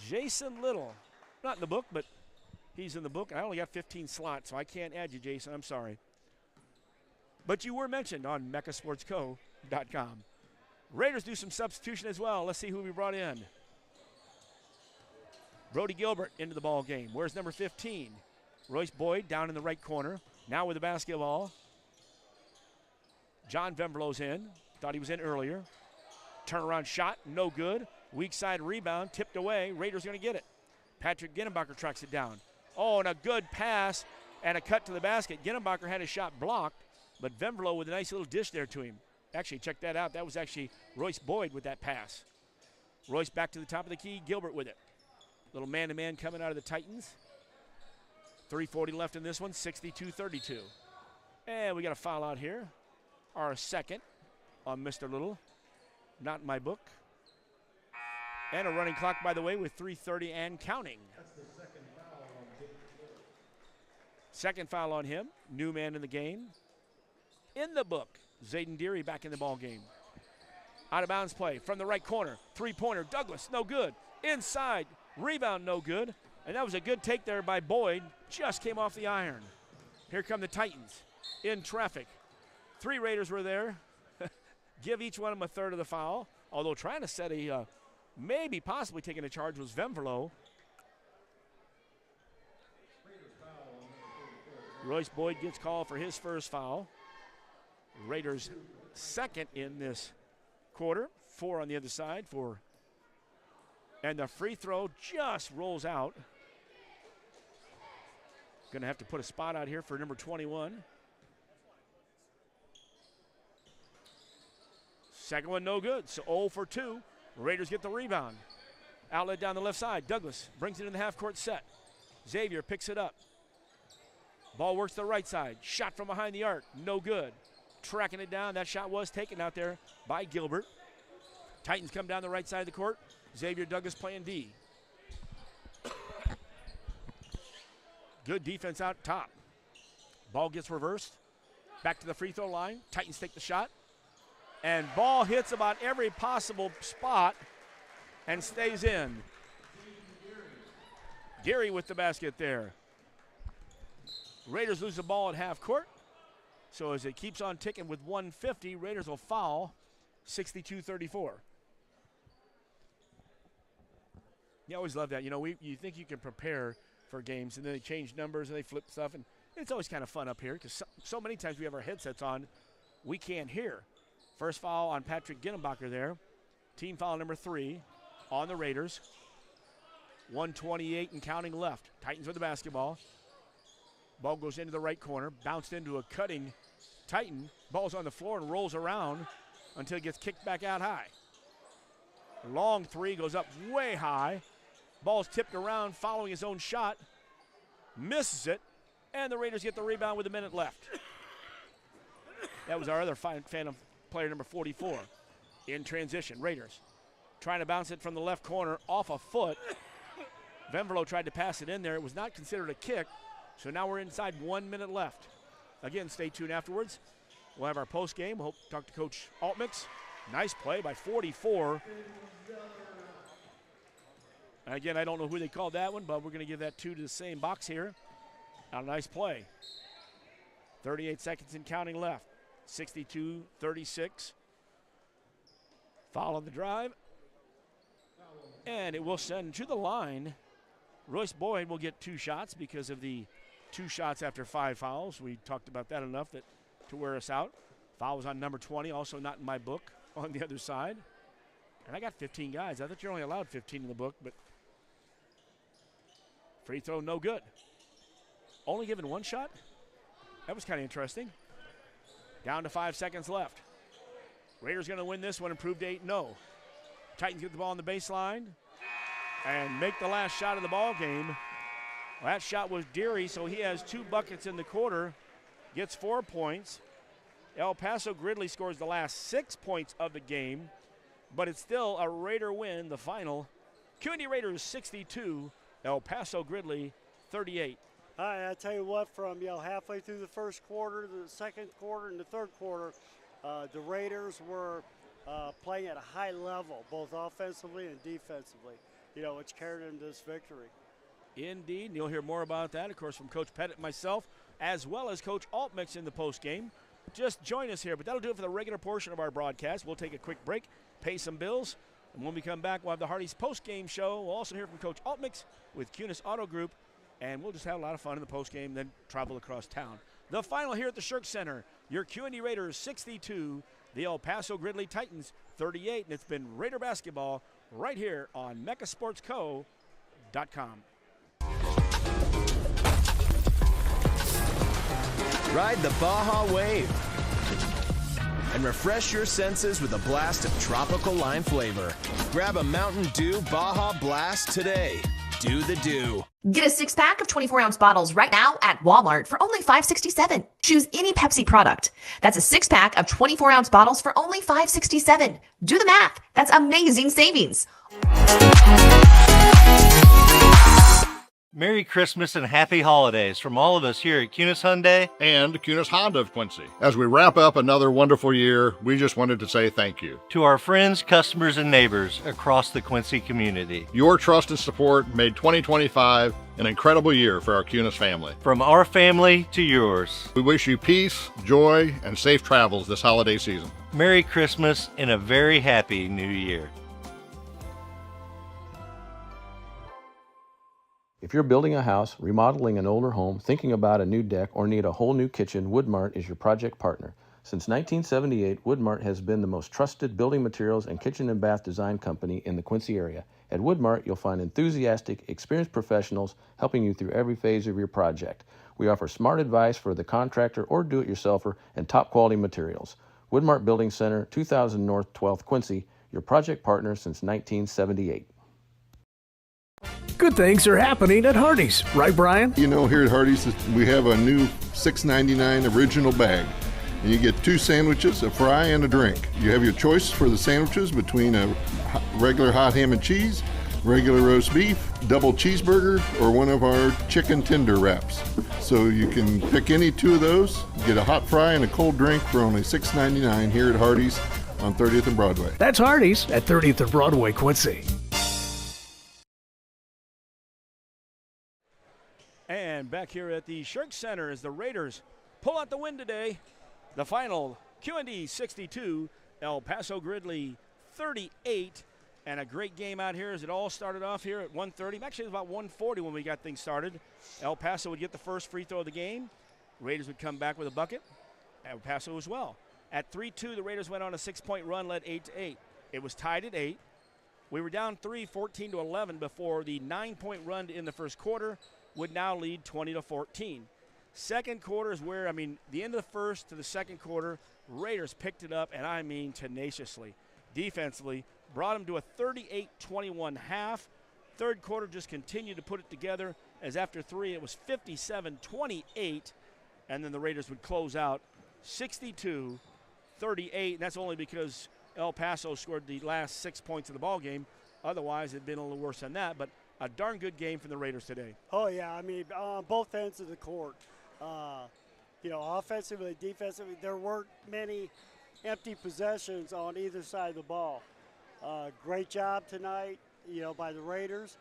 Jason Little. Not in the book, but he's in the book. I only got 15 slots, so I can't add you, Jason. I'm sorry. But you were mentioned on mechasportsco.com. Raiders do some substitution as well. Let's see who we brought in. Brody Gilbert into the ball game. Where's number 15? Royce Boyd down in the right corner. Now with the basketball. John Vemberlo's in. Thought he was in earlier. Turnaround shot, no good. Weak side rebound, tipped away. Raiders going to get it. Patrick Ginnebacher tracks it down. Oh, and a good pass and a cut to the basket. Ginnebacher had his shot blocked, but Vemberlo with a nice little dish there to him. Actually, check that out. That was actually Royce Boyd with that pass. Royce back to the top of the key. Gilbert with it. Little man-to-man coming out of the Titans. 3:40 left in this one, 62-32. And we got a foul out here. Our second on Mr. Little. Not in my book. And a running clock, by the way, with 3:30 and counting. That's the second foul on him. Second foul on him. New man in the game. In the book, Zayden Deary back in the ball game. Out of bounds play from the right corner. Three-pointer, Douglas, no good. Inside, rebound, no good. And that was a good take there by Boyd. Just came off the iron. Here come the Titans in traffic. 3 Raiders were there. Give each one of them a third of the foul. Although trying to set a, maybe possibly taking a charge was Venverlo. Royce Boyd gets called for his first foul. Raiders second in this quarter. 4 on the other side for. And the free throw just rolls out. Going to have to put a spot out here for number 21. Second one no good, so 0 for 2. Raiders get the rebound. Outlet down the left side. Douglas brings it in the half-court set. Xavier picks it up. Ball works the right side. Shot from behind the arc, no good. Tracking it down, that shot was taken out there by Gilbert. Titans come down the right side of the court. Xavier Douglas playing D. Good defense out top. Ball gets reversed. Back to the free throw line. Titans take the shot. And ball hits about every possible spot and stays in. Gary with the basket there. Raiders lose the ball at half court. So as it keeps on ticking with 150, Raiders will foul 62-34. You always love that. You know, you think you can prepare for games, and then they change numbers and they flip stuff. And it's always kind of fun up here because so many times we have our headsets on, we can't hear. First foul on Patrick Ginnebacher there. Team foul number 3 on the Raiders. 1:28 and counting left. Titans with the basketball. Ball goes into the right corner, bounced into a cutting Titan. Ball's on the floor and rolls around until it gets kicked back out high. Long 3 goes up way high. Ball's tipped around following his own shot. Misses it, and the Raiders get the rebound with a minute left. That was our other phantom player, number 44. In transition, Raiders trying to bounce it from the left corner off a foot. Venverlo tried to pass it in there. It was not considered a kick, so now we're inside 1 minute left. Again, stay tuned afterwards. We'll have our post game. We'll talk to Coach Altmix. Nice play by 44. Again, I don't know who they called that one, but we're going to give that 2 to the same box here. A nice play. 38 seconds and counting left. 62-36. Foul on the drive. And it will send to the line. Royce Boyd will get 2 shots because of the 2 shots after 5 fouls. We talked about that enough to wear us out. Foul was on number 20, also not in my book, on the other side. And I got 15 guys. I thought you're only allowed 15 in the book, but free throw no good. Only given 1 shot? That was kind of interesting. Down to 5 seconds left. Raiders going to win this one, improved 8-0. Titans get the ball on the baseline and make the last shot of the ball game. Well, that shot was Deary, so he has 2 buckets in the quarter, gets 4 points. El Paso-Gridley scores the last 6 points of the game, but it's still a Raider win, the final. QND Raiders 62, El Paso-Gridley 38. I tell you what, from halfway through the first quarter, the second quarter, and the third quarter, the Raiders were playing at a high level, both offensively and defensively, which carried them to this victory. Indeed, and you'll hear more about that, of course, from Coach Pettit and myself, as well as Coach Altmix in the postgame. Just join us here, but that'll do it for the regular portion of our broadcast. We'll take a quick break, pay some bills, and when we come back, we'll have the Hardy's postgame show. We'll also hear from Coach Altmix with Kunis Auto Group, and we'll just have a lot of fun in the postgame, then travel across town. The final here at the Shirk Center, your QND Raiders 62, the El Paso-Gridley Titans 38, and it's been Raider basketball right here on MeccaSportsCo.com. Ride the Baja Wave and refresh your senses with a blast of tropical lime flavor. Grab a Mountain Dew Baja Blast today. Do the do. Get a 6-pack of 24-ounce bottles right now at Walmart for only $5.67. Choose any Pepsi product. That's a 6-pack of 24-ounce bottles for only $5.67. Do the math. That's amazing savings. Merry Christmas and Happy Holidays from all of us here at Kunis Hyundai and Kunis Honda of Quincy. As we wrap up another wonderful year, we just wanted to say thank you to our friends, customers, and neighbors across the Quincy community. Your trust and support made 2025 an incredible year for our Kunis family. From our family to yours. We wish you peace, joy, and safe travels this holiday season. Merry Christmas and a very happy New Year. If you're building a house, remodeling an older home, thinking about a new deck, or need a whole new kitchen, Woodmart is your project partner. Since 1978, Woodmart has been the most trusted building materials and kitchen and bath design company in the Quincy area. At Woodmart, you'll find enthusiastic, experienced professionals helping you through every phase of your project. We offer smart advice for the contractor or do-it-yourselfer and top-quality materials. Woodmart Building Center, 2000 North 12th Quincy, your project partner since 1978. Good things are happening at Hardee's, right, Brian? You know, here at Hardee's, we have a new $6.99 original bag. And you get 2 sandwiches, a fry, and a drink. You have your choice for the sandwiches between a regular hot ham and cheese, regular roast beef, double cheeseburger, or one of our chicken tender wraps. So you can pick any 2 of those, get a hot fry and a cold drink for only $6.99 here at Hardee's on 30th and Broadway. That's Hardee's at 30th and Broadway, Quincy. And back here at the Shirk Center as the Raiders pull out the win today. The final, QND 62, El Paso-Gridley 38. And a great game out here as it all started off here at 1:30. Actually, it was about 1:40 when we got things started. El Paso would get the first free throw of the game. Raiders would come back with a bucket. El Paso as well. At 3-2, the Raiders went on a 6-point run, led 8-8. It was tied at 8. We were down 3, 14-11 before the 9-point run in the first quarter would now lead 20-14. Second quarter is where, the end of the first to the second quarter, Raiders picked it up, and I mean tenaciously. Defensively, brought them to a 38-21 half. Third quarter just continued to put it together, as after 3 it was 57-28, and then the Raiders would close out 62-38, and that's only because El Paso scored the last 6 points of the ball game. Otherwise, it'd been a little worse than that, but a darn good game from the Raiders today. Oh, yeah, on both ends of the court. Offensively, defensively, there weren't many empty possessions on either side of the ball. Great job tonight, by the Raiders.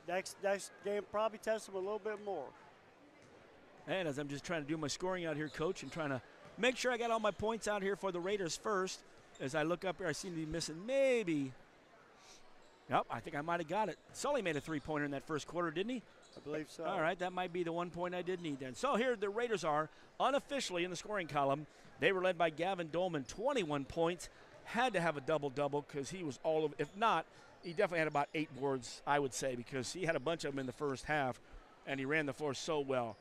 Next game probably test them a little bit more. And as I'm just trying to do my scoring out here, Coach, and trying to make sure I got all my points out here for the Raiders first. As I look up here, I seem to be missing maybe. Nope, I think I might have got it. Sully made a 3-pointer in that first quarter, didn't he? I believe so. All right, that might be the 1 point I did need then. So here the Raiders are unofficially in the scoring column. They were led by Gavin Dolman, 21 points. Had to have a double-double because he was all of, if not, he definitely had about 8 boards, I would say, because he had a bunch of them in the first half, and he ran the floor so well.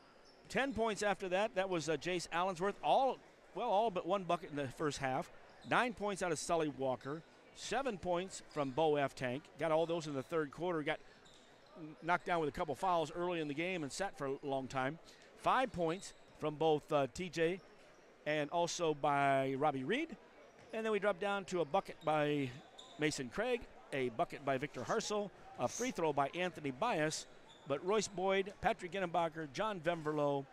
10 points after that. That was Jace Allensworth, all but 1 bucket in the first half. 9 points out of Sully Walker. 7 points from Bo F. Tank. Got all those in the third quarter. Got knocked down with a couple fouls early in the game and sat for a long time. 5 points from both TJ and also by Robbie Reed. And then we dropped down to a bucket by Mason Craig, a bucket by Victor Harsel, a free throw by Anthony Bias. But Royce Boyd, Patrick Ginenbacher, John Vemverlo,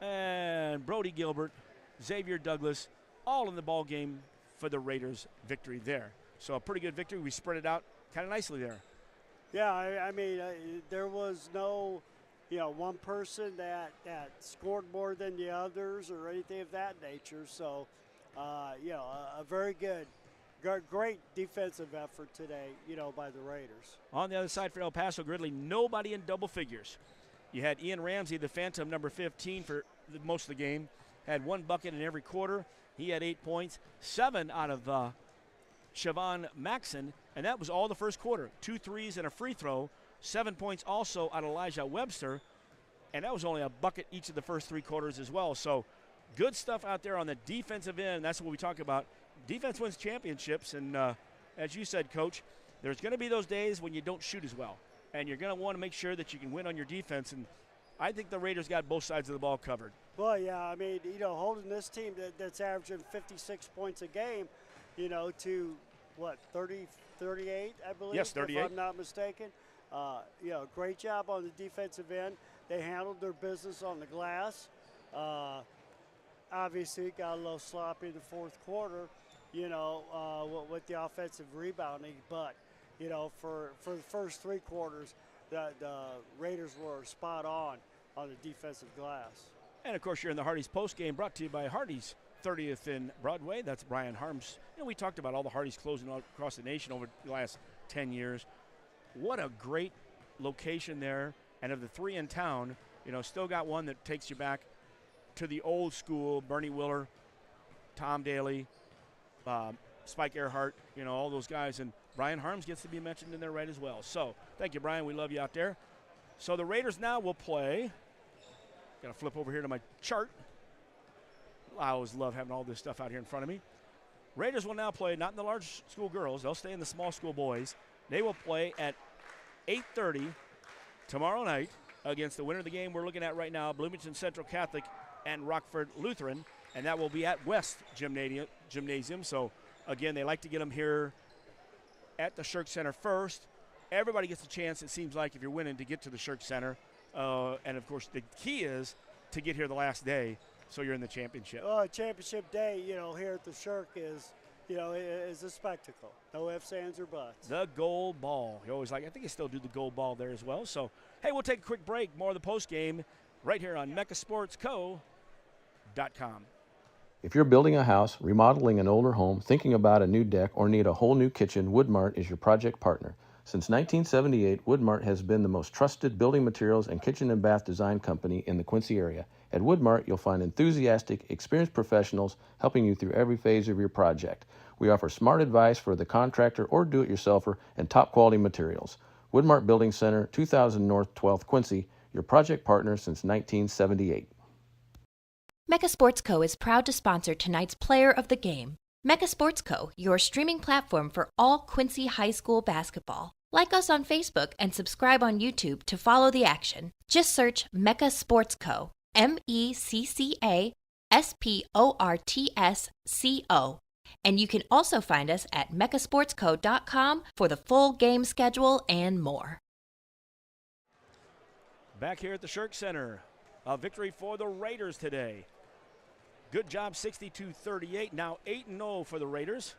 and Brody Gilbert, Xavier Douglas, all in the ball game for the Raiders' victory there. So a pretty good victory. We spread it out kind of nicely there. Yeah, there was no, one person that scored more than the others or anything of that nature. So, a very good, great defensive effort today, by the Raiders. On the other side for El Paso-Gridley, nobody in double figures. You had Ian Ramsey, the Phantom, number 15 for most of the game, had 1 bucket in every quarter. He had 8 points, 7 out of Siobhan Maxson, and that was all the first quarter. 2 threes and a free throw. 7 points also out of Elijah Webster, and that was only a bucket each of the first 3 quarters as well. So good stuff out there on the defensive end. That's what we talk about. Defense wins championships, and as you said, Coach, there's going to be those days when you don't shoot as well, and you're going to want to make sure that you can win on your defense, and I think the Raiders got both sides of the ball covered. Well, yeah, holding this team that's averaging 56 points a game, to, 30, 38, I believe? Yes, 38. If I'm not mistaken. Great job on the defensive end. They handled their business on the glass. Obviously, got a little sloppy in the fourth quarter, with the offensive rebounding. But, for the first 3 quarters, the Raiders were spot on the defensive glass. And, of course, you're in the Hardee's postgame, brought to you by Hardee's, 30th in Broadway. That's Brian Harms. We talked about all the Hardee's closing all across the nation over the last 10 years. What a great location there. And of the 3 in town, still got one that takes you back to the old school, Bernie Willer, Tom Daly, Spike Earhart, all those guys. And Brian Harms gets to be mentioned in there right as well. So thank you, Brian. We love you out there. So the Raiders now will play. Got to flip over here to my chart. I always love having all this stuff out here in front of me. Raiders will now play, not in the large school girls. They'll stay in the small school boys. They will play at 8:30 tomorrow night against the winner of the game we're looking at right now, Bloomington Central Catholic and Rockford Lutheran, and that will be at West Gymnasium. So, again, they like to get them here at the Shirk Center first. Everybody gets a chance, it seems like, if you're winning, to get to the Shirk Center. And, of course, the key is to get here the last day so you're in the championship. Championship day, here at the Shirk is a spectacle. No ifs, ands, or buts. The gold ball. You always I think you still do the gold ball there as well. So, hey, we'll take a quick break. More of the post game right here on MeccaSportsCo.com. If you're building a house, remodeling an older home, thinking about a new deck, or need a whole new kitchen, Woodmart is your project partner. Since 1978, Woodmart has been the most trusted building materials and kitchen and bath design company in the Quincy area. At Woodmart, you'll find enthusiastic, experienced professionals helping you through every phase of your project. We offer smart advice for the contractor or do-it-yourselfer and top-quality materials. Woodmart Building Center, 2000 North 12th Quincy, your project partner since 1978. Mecca Sports Co. is proud to sponsor tonight's Player of the Game. Mecca Sports Co., your streaming platform for all Quincy High School basketball. Like us on Facebook and subscribe on YouTube to follow the action. Just search Mecca Sports Co. MECCASPORTSCO. And you can also find us at meccasportsco.com for the full game schedule and more. Back here at the Shirk Center, a victory for the Raiders today. Good job, 62-38. Now 8-0 for the Raiders.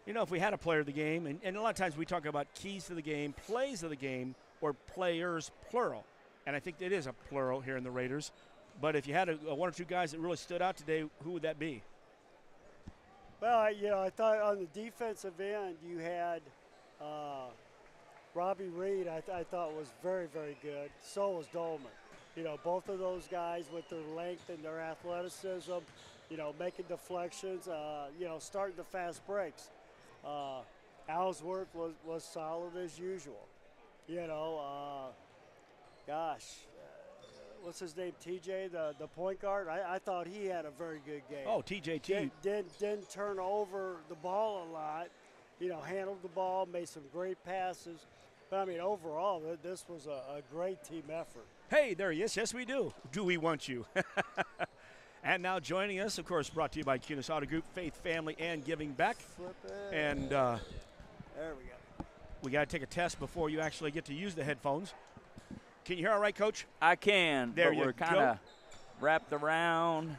If we had a player of the game, and a lot of times we talk about keys to the game, plays of the game, or players, plural. And I think it is a plural here in the Raiders. But if you had a 1 or 2 guys that really stood out today, who would that be? Well, I thought on the defensive end you had Robbie Reed. I thought was very, very good. So was Dolman. Both of those guys with their length and their athleticism, making deflections, starting the fast breaks. Ellsworth was solid as usual. What's his name? TJ, the point guard. I thought he had a very good game. Oh, TJT. Didn't turn over the ball a lot. Handled the ball, made some great passes. But, overall, this was a great team effort. Hey, there he is. Yes, we do. Do we want you? And now joining us, of course, brought to you by QND Auto Group, Faith, Family, and Giving Back. Flip it. And there we go. We got to take a test before you actually get to use the headphones. Can you hear all right, Coach? I can, there but we're kind of wrapped around.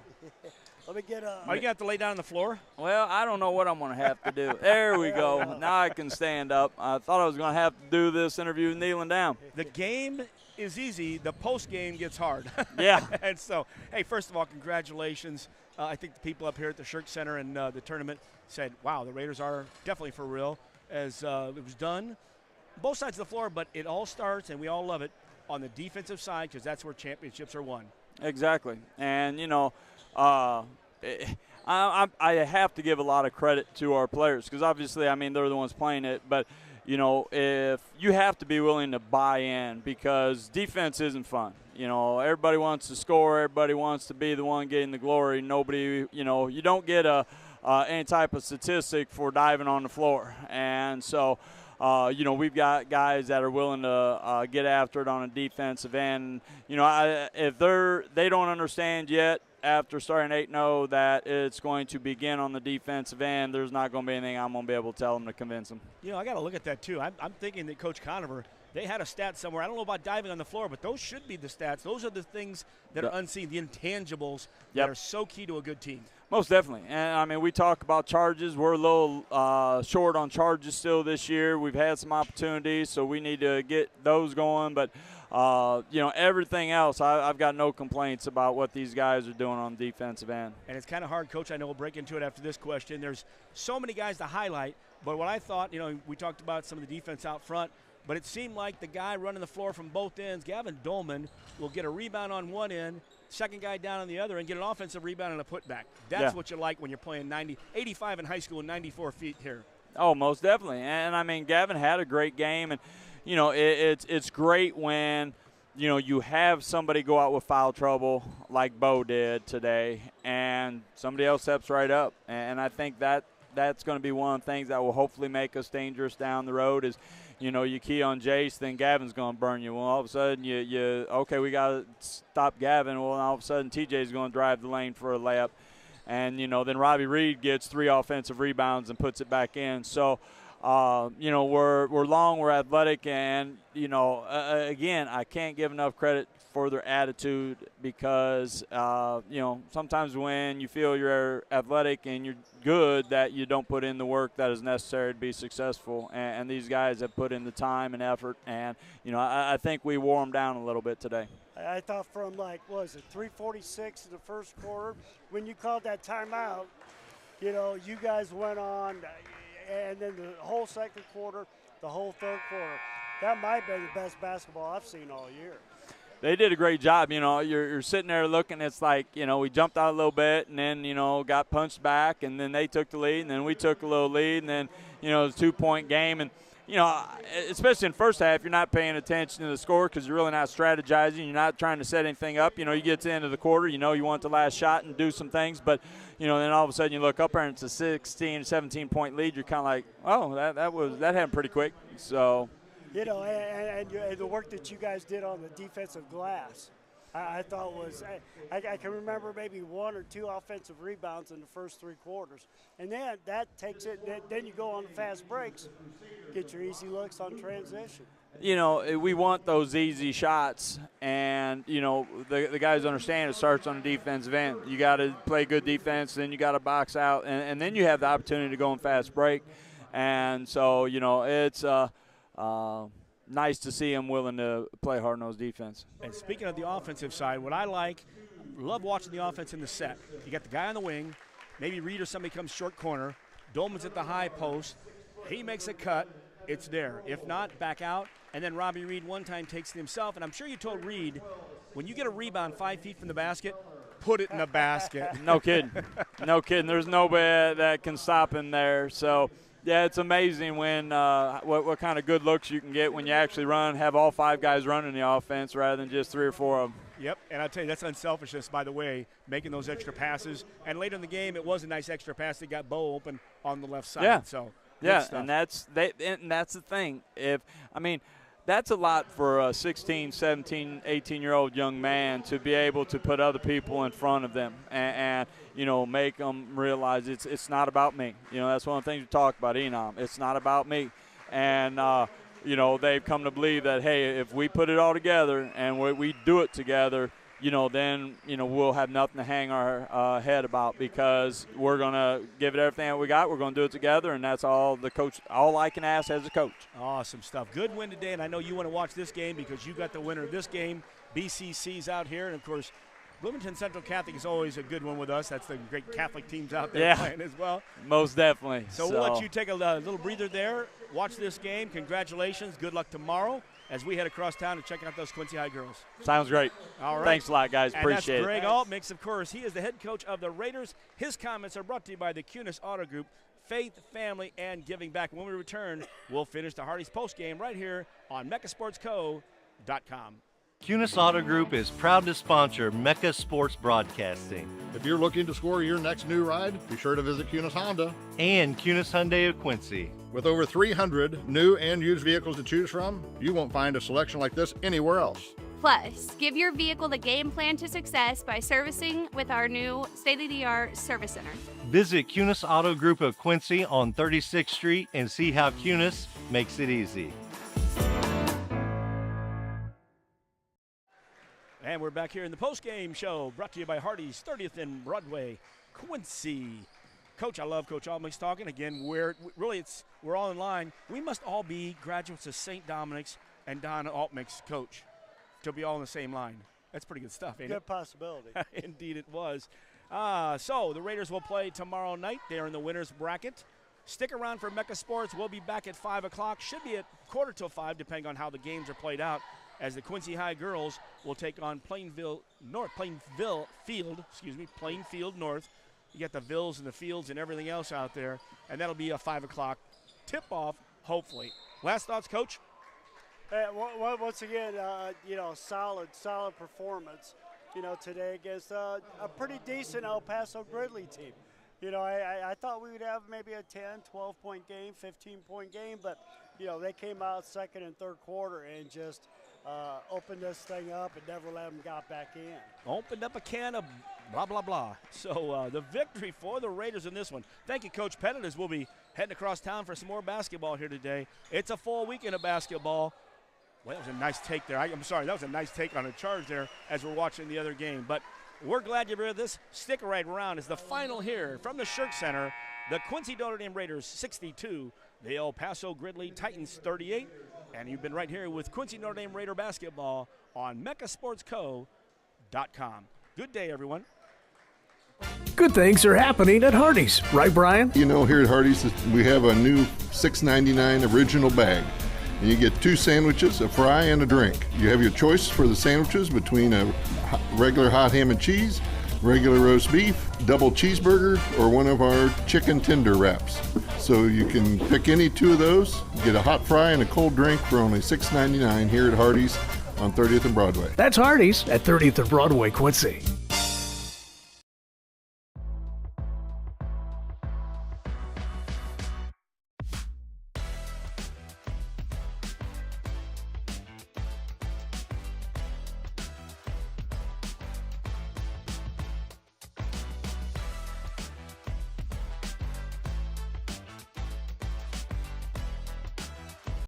Let me get Are you going to have to lay down on the floor? Well, I don't know what I'm going to have to do. There we go. Now I can stand up. I thought I was going to have to do this interview kneeling down. The game is easy. The post game gets hard. Yeah. And so, hey, first of all, congratulations. I think the people up here at the Shirk Center and the tournament said, wow, the Raiders are definitely for real, as it was done. Both sides of the floor, but it all starts, and we all love it, on the defensive side, because that's where championships are won. Exactly. And, I have to give a lot of credit to our players because obviously, they're the ones playing it. But, if you have to be willing to buy in because defense isn't fun. Everybody wants to score. Everybody wants to be the one getting the glory. Nobody, you don't get any type of statistic for diving on the floor. And so, we've got guys that are willing to get after it on a defensive end. If they don't understand yet after starting 8-0 that it's going to begin on the defensive end, there's not going to be anything I'm going to be able to tell them to convince them. I got to look at that too. I'm thinking that Coach Conover, They had a stat somewhere. I don't know about diving on the floor, but those should be the stats. Those are the things that are unseen, the intangibles that are so key to a good team. Most definitely. And, I mean, we talk about charges. We're a little short on charges still this year. We've had some opportunities, so we need to get those going. But, you know, everything else, I've got no complaints about what these guys are doing on the defensive end. And it's kind of hard, Coach. I know we'll break into it after this question. There's so many guys to highlight. But what I thought, you know, we talked about some of the defense out front, but it seemed like the guy running the floor from both ends, Gavin Dolman, will get a rebound on one end, second guy down on the other, and get an offensive rebound and a putback. That's what you like when you're playing 85 in high school and 94 feet here. Oh, most definitely. And, I mean, Gavin had a great game. And, you know, it's great when, you know, you have somebody go out with foul trouble like Bo did today, and somebody else steps right up. And I think that's going to be one of the things that will hopefully make us dangerous down the road is, you know, you key on Jace, then Gavin's going to burn you. Well, all of a sudden, okay, we got to stop Gavin. Well, all of a sudden, TJ's going to drive the lane for a layup. And, you know, then Robbie Reed gets 3 offensive rebounds and puts it back in. So, you know, we're long, we're athletic, and, you know, again, I can't give enough credit for their attitude because, you know, sometimes when you feel you're athletic and you're good that you don't put in the work that is necessary to be successful. And these guys have put in the time and effort. And, you know, I think we wore them down a little bit today. I thought from, like, what was it, 3:46 in the first quarter, when you called that timeout, you know, you guys went on, and then the whole second quarter, the whole third quarter. That might be the best basketball I've seen all year. They did a great job. You know, you're sitting there looking, it's like, you know, we jumped out a little bit and then, you know, got punched back, and then they took the lead, and then we took a little lead, and then, you know, it was a 2-point game. And, you know, especially in the first half, you're not paying attention to the score because you're really not strategizing. You're not trying to set anything up. You know, you get to the end of the quarter, you know you want the last shot and do some things. But, you know, then all of a sudden you look up there and it's a 16, 17-point lead. You're kind of like, oh, that happened pretty quick. So, you know, and the work that you guys did on the defensive glass, I thought was – I can remember maybe 1 or 2 offensive rebounds in the first 3 quarters. And then that takes it – then you go on the fast breaks, get your easy looks on transition. You know, we want those easy shots, and, you know, the guys understand it starts on the defensive end. You got to play good defense, then you got to box out, and then you have the opportunity to go on fast break. And so, you know, it's nice to see him willing to play hard-nosed defense. And speaking of the offensive side, what I love watching the offense in the set. You got the guy on the wing, maybe Reed or somebody comes short corner. Dolman's at the high post. He makes a cut. It's there. If not, back out. And then Robbie Reed one time takes it himself. And I'm sure you told Reed, when you get a rebound 5 feet from the basket, put it in the basket. No kidding. No kidding. There's nobody that can stop him there. So, yeah, it's amazing when what kind of good looks you can get when you actually have all 5 guys running the offense rather than just 3 or 4 of them. Yep, and I'll tell you, that's unselfishness, by the way, making those extra passes. And later in the game, it was a nice extra pass that got Bo open on the left side. Yeah, so yeah, stuff. and that's the thing. That's a lot for a 16, 17, 18-year-old young man to be able to put other people in front of them and you know, make them realize it's not about me. You know, that's one of the things we talk about, Enom. It's not about me. And, you know, they've come to believe that, hey, if we put it all together and we do it together, you know, then, you know, we'll have nothing to hang our head about because we're going to give it everything that we got. We're going to do it together, and that's all I can ask as a coach. Awesome stuff. Good win today, and I know you want to watch this game because you got the winner of this game. BCC's out here, and, of course, Bloomington Central Catholic is always a good one with us. That's the great Catholic teams out there playing as well. Most definitely. So we'll let you take a little breather there. Watch this game. Congratulations. Good luck tomorrow as we head across town to check out those Quincy High girls. Sounds great. All right. Thanks a lot, guys. And appreciate that's Greg it. Altmix, of course. He is the head coach of the Raiders. His comments are brought to you by the QND Auto Group, faith, family, and giving back. When we return, we'll finish the Hardy's postgame right here on MeccaSportsCo.com. QND Auto Group is proud to sponsor Mecca Sports Broadcasting. If you're looking to score your next new ride, be sure to visit QND Honda. And QND Hyundai of Quincy. With over 300 new and used vehicles to choose from, you won't find a selection like this anywhere else. Plus, give your vehicle the game plan to success by servicing with our new state-of-the-art service center. Visit QND Auto Group of Quincy on 36th Street and see how QND makes it easy. And we're back here in the post-game show, brought to you by Hardee's, 30th and Broadway, Quincy. Coach, I love Coach Altmix talking. Again, we're all in line. We must all be graduates of St. Dominic's and Don Altmix, Coach, to be all in the same line. That's pretty good stuff, ain't it? Good possibility. Indeed it was. So the Raiders will play tomorrow night. They're in the winner's bracket. Stick around for Mecca Sports. We'll be back at 5 o'clock. Should be at 4:45, depending on how the games are played out, as the Quincy High girls will take on Plainfield North. You got the Vills and the Fields and everything else out there, and that'll be a 5 o'clock tip-off, hopefully. Last thoughts, Coach? Once again, solid performance, today against a pretty decent El Paso-Gridley team. I thought we would have maybe a 10, 12-point game, 15-point game, but, they came out second and third quarter and just opened this thing up and never let them got back in. Opened up a can of blah, blah, blah. So the victory for the Raiders in this one. Thank you, Coach Pettit, as we'll be heading across town for some more basketball here today. It's a full weekend of basketball. Well, that was a nice take there. I'm sorry, that was a nice take on a charge there as we're watching the other game. But we're glad you're with this. Stick right around as the final here from the Shirk Center. The Quincy Notre Dame Raiders 62, the El Paso-Gridley Titans 38. And you've been right here with Quincy Notre Dame Raider basketball on meccasportsco.com. Good day, everyone. Good things are happening at Hardee's, right, Brian? Here at Hardee's, we have a new $6.99 original bag. And you get 2 sandwiches, a fry, and a drink. You have your choice for the sandwiches between a regular hot ham and cheese, regular roast beef, double cheeseburger, or one of our chicken tender wraps. So you can pick any 2 of those, get a hot fry and a cold drink for only $6.99 here at Hardee's on 30th and Broadway. That's Hardee's at 30th and Broadway, Quincy.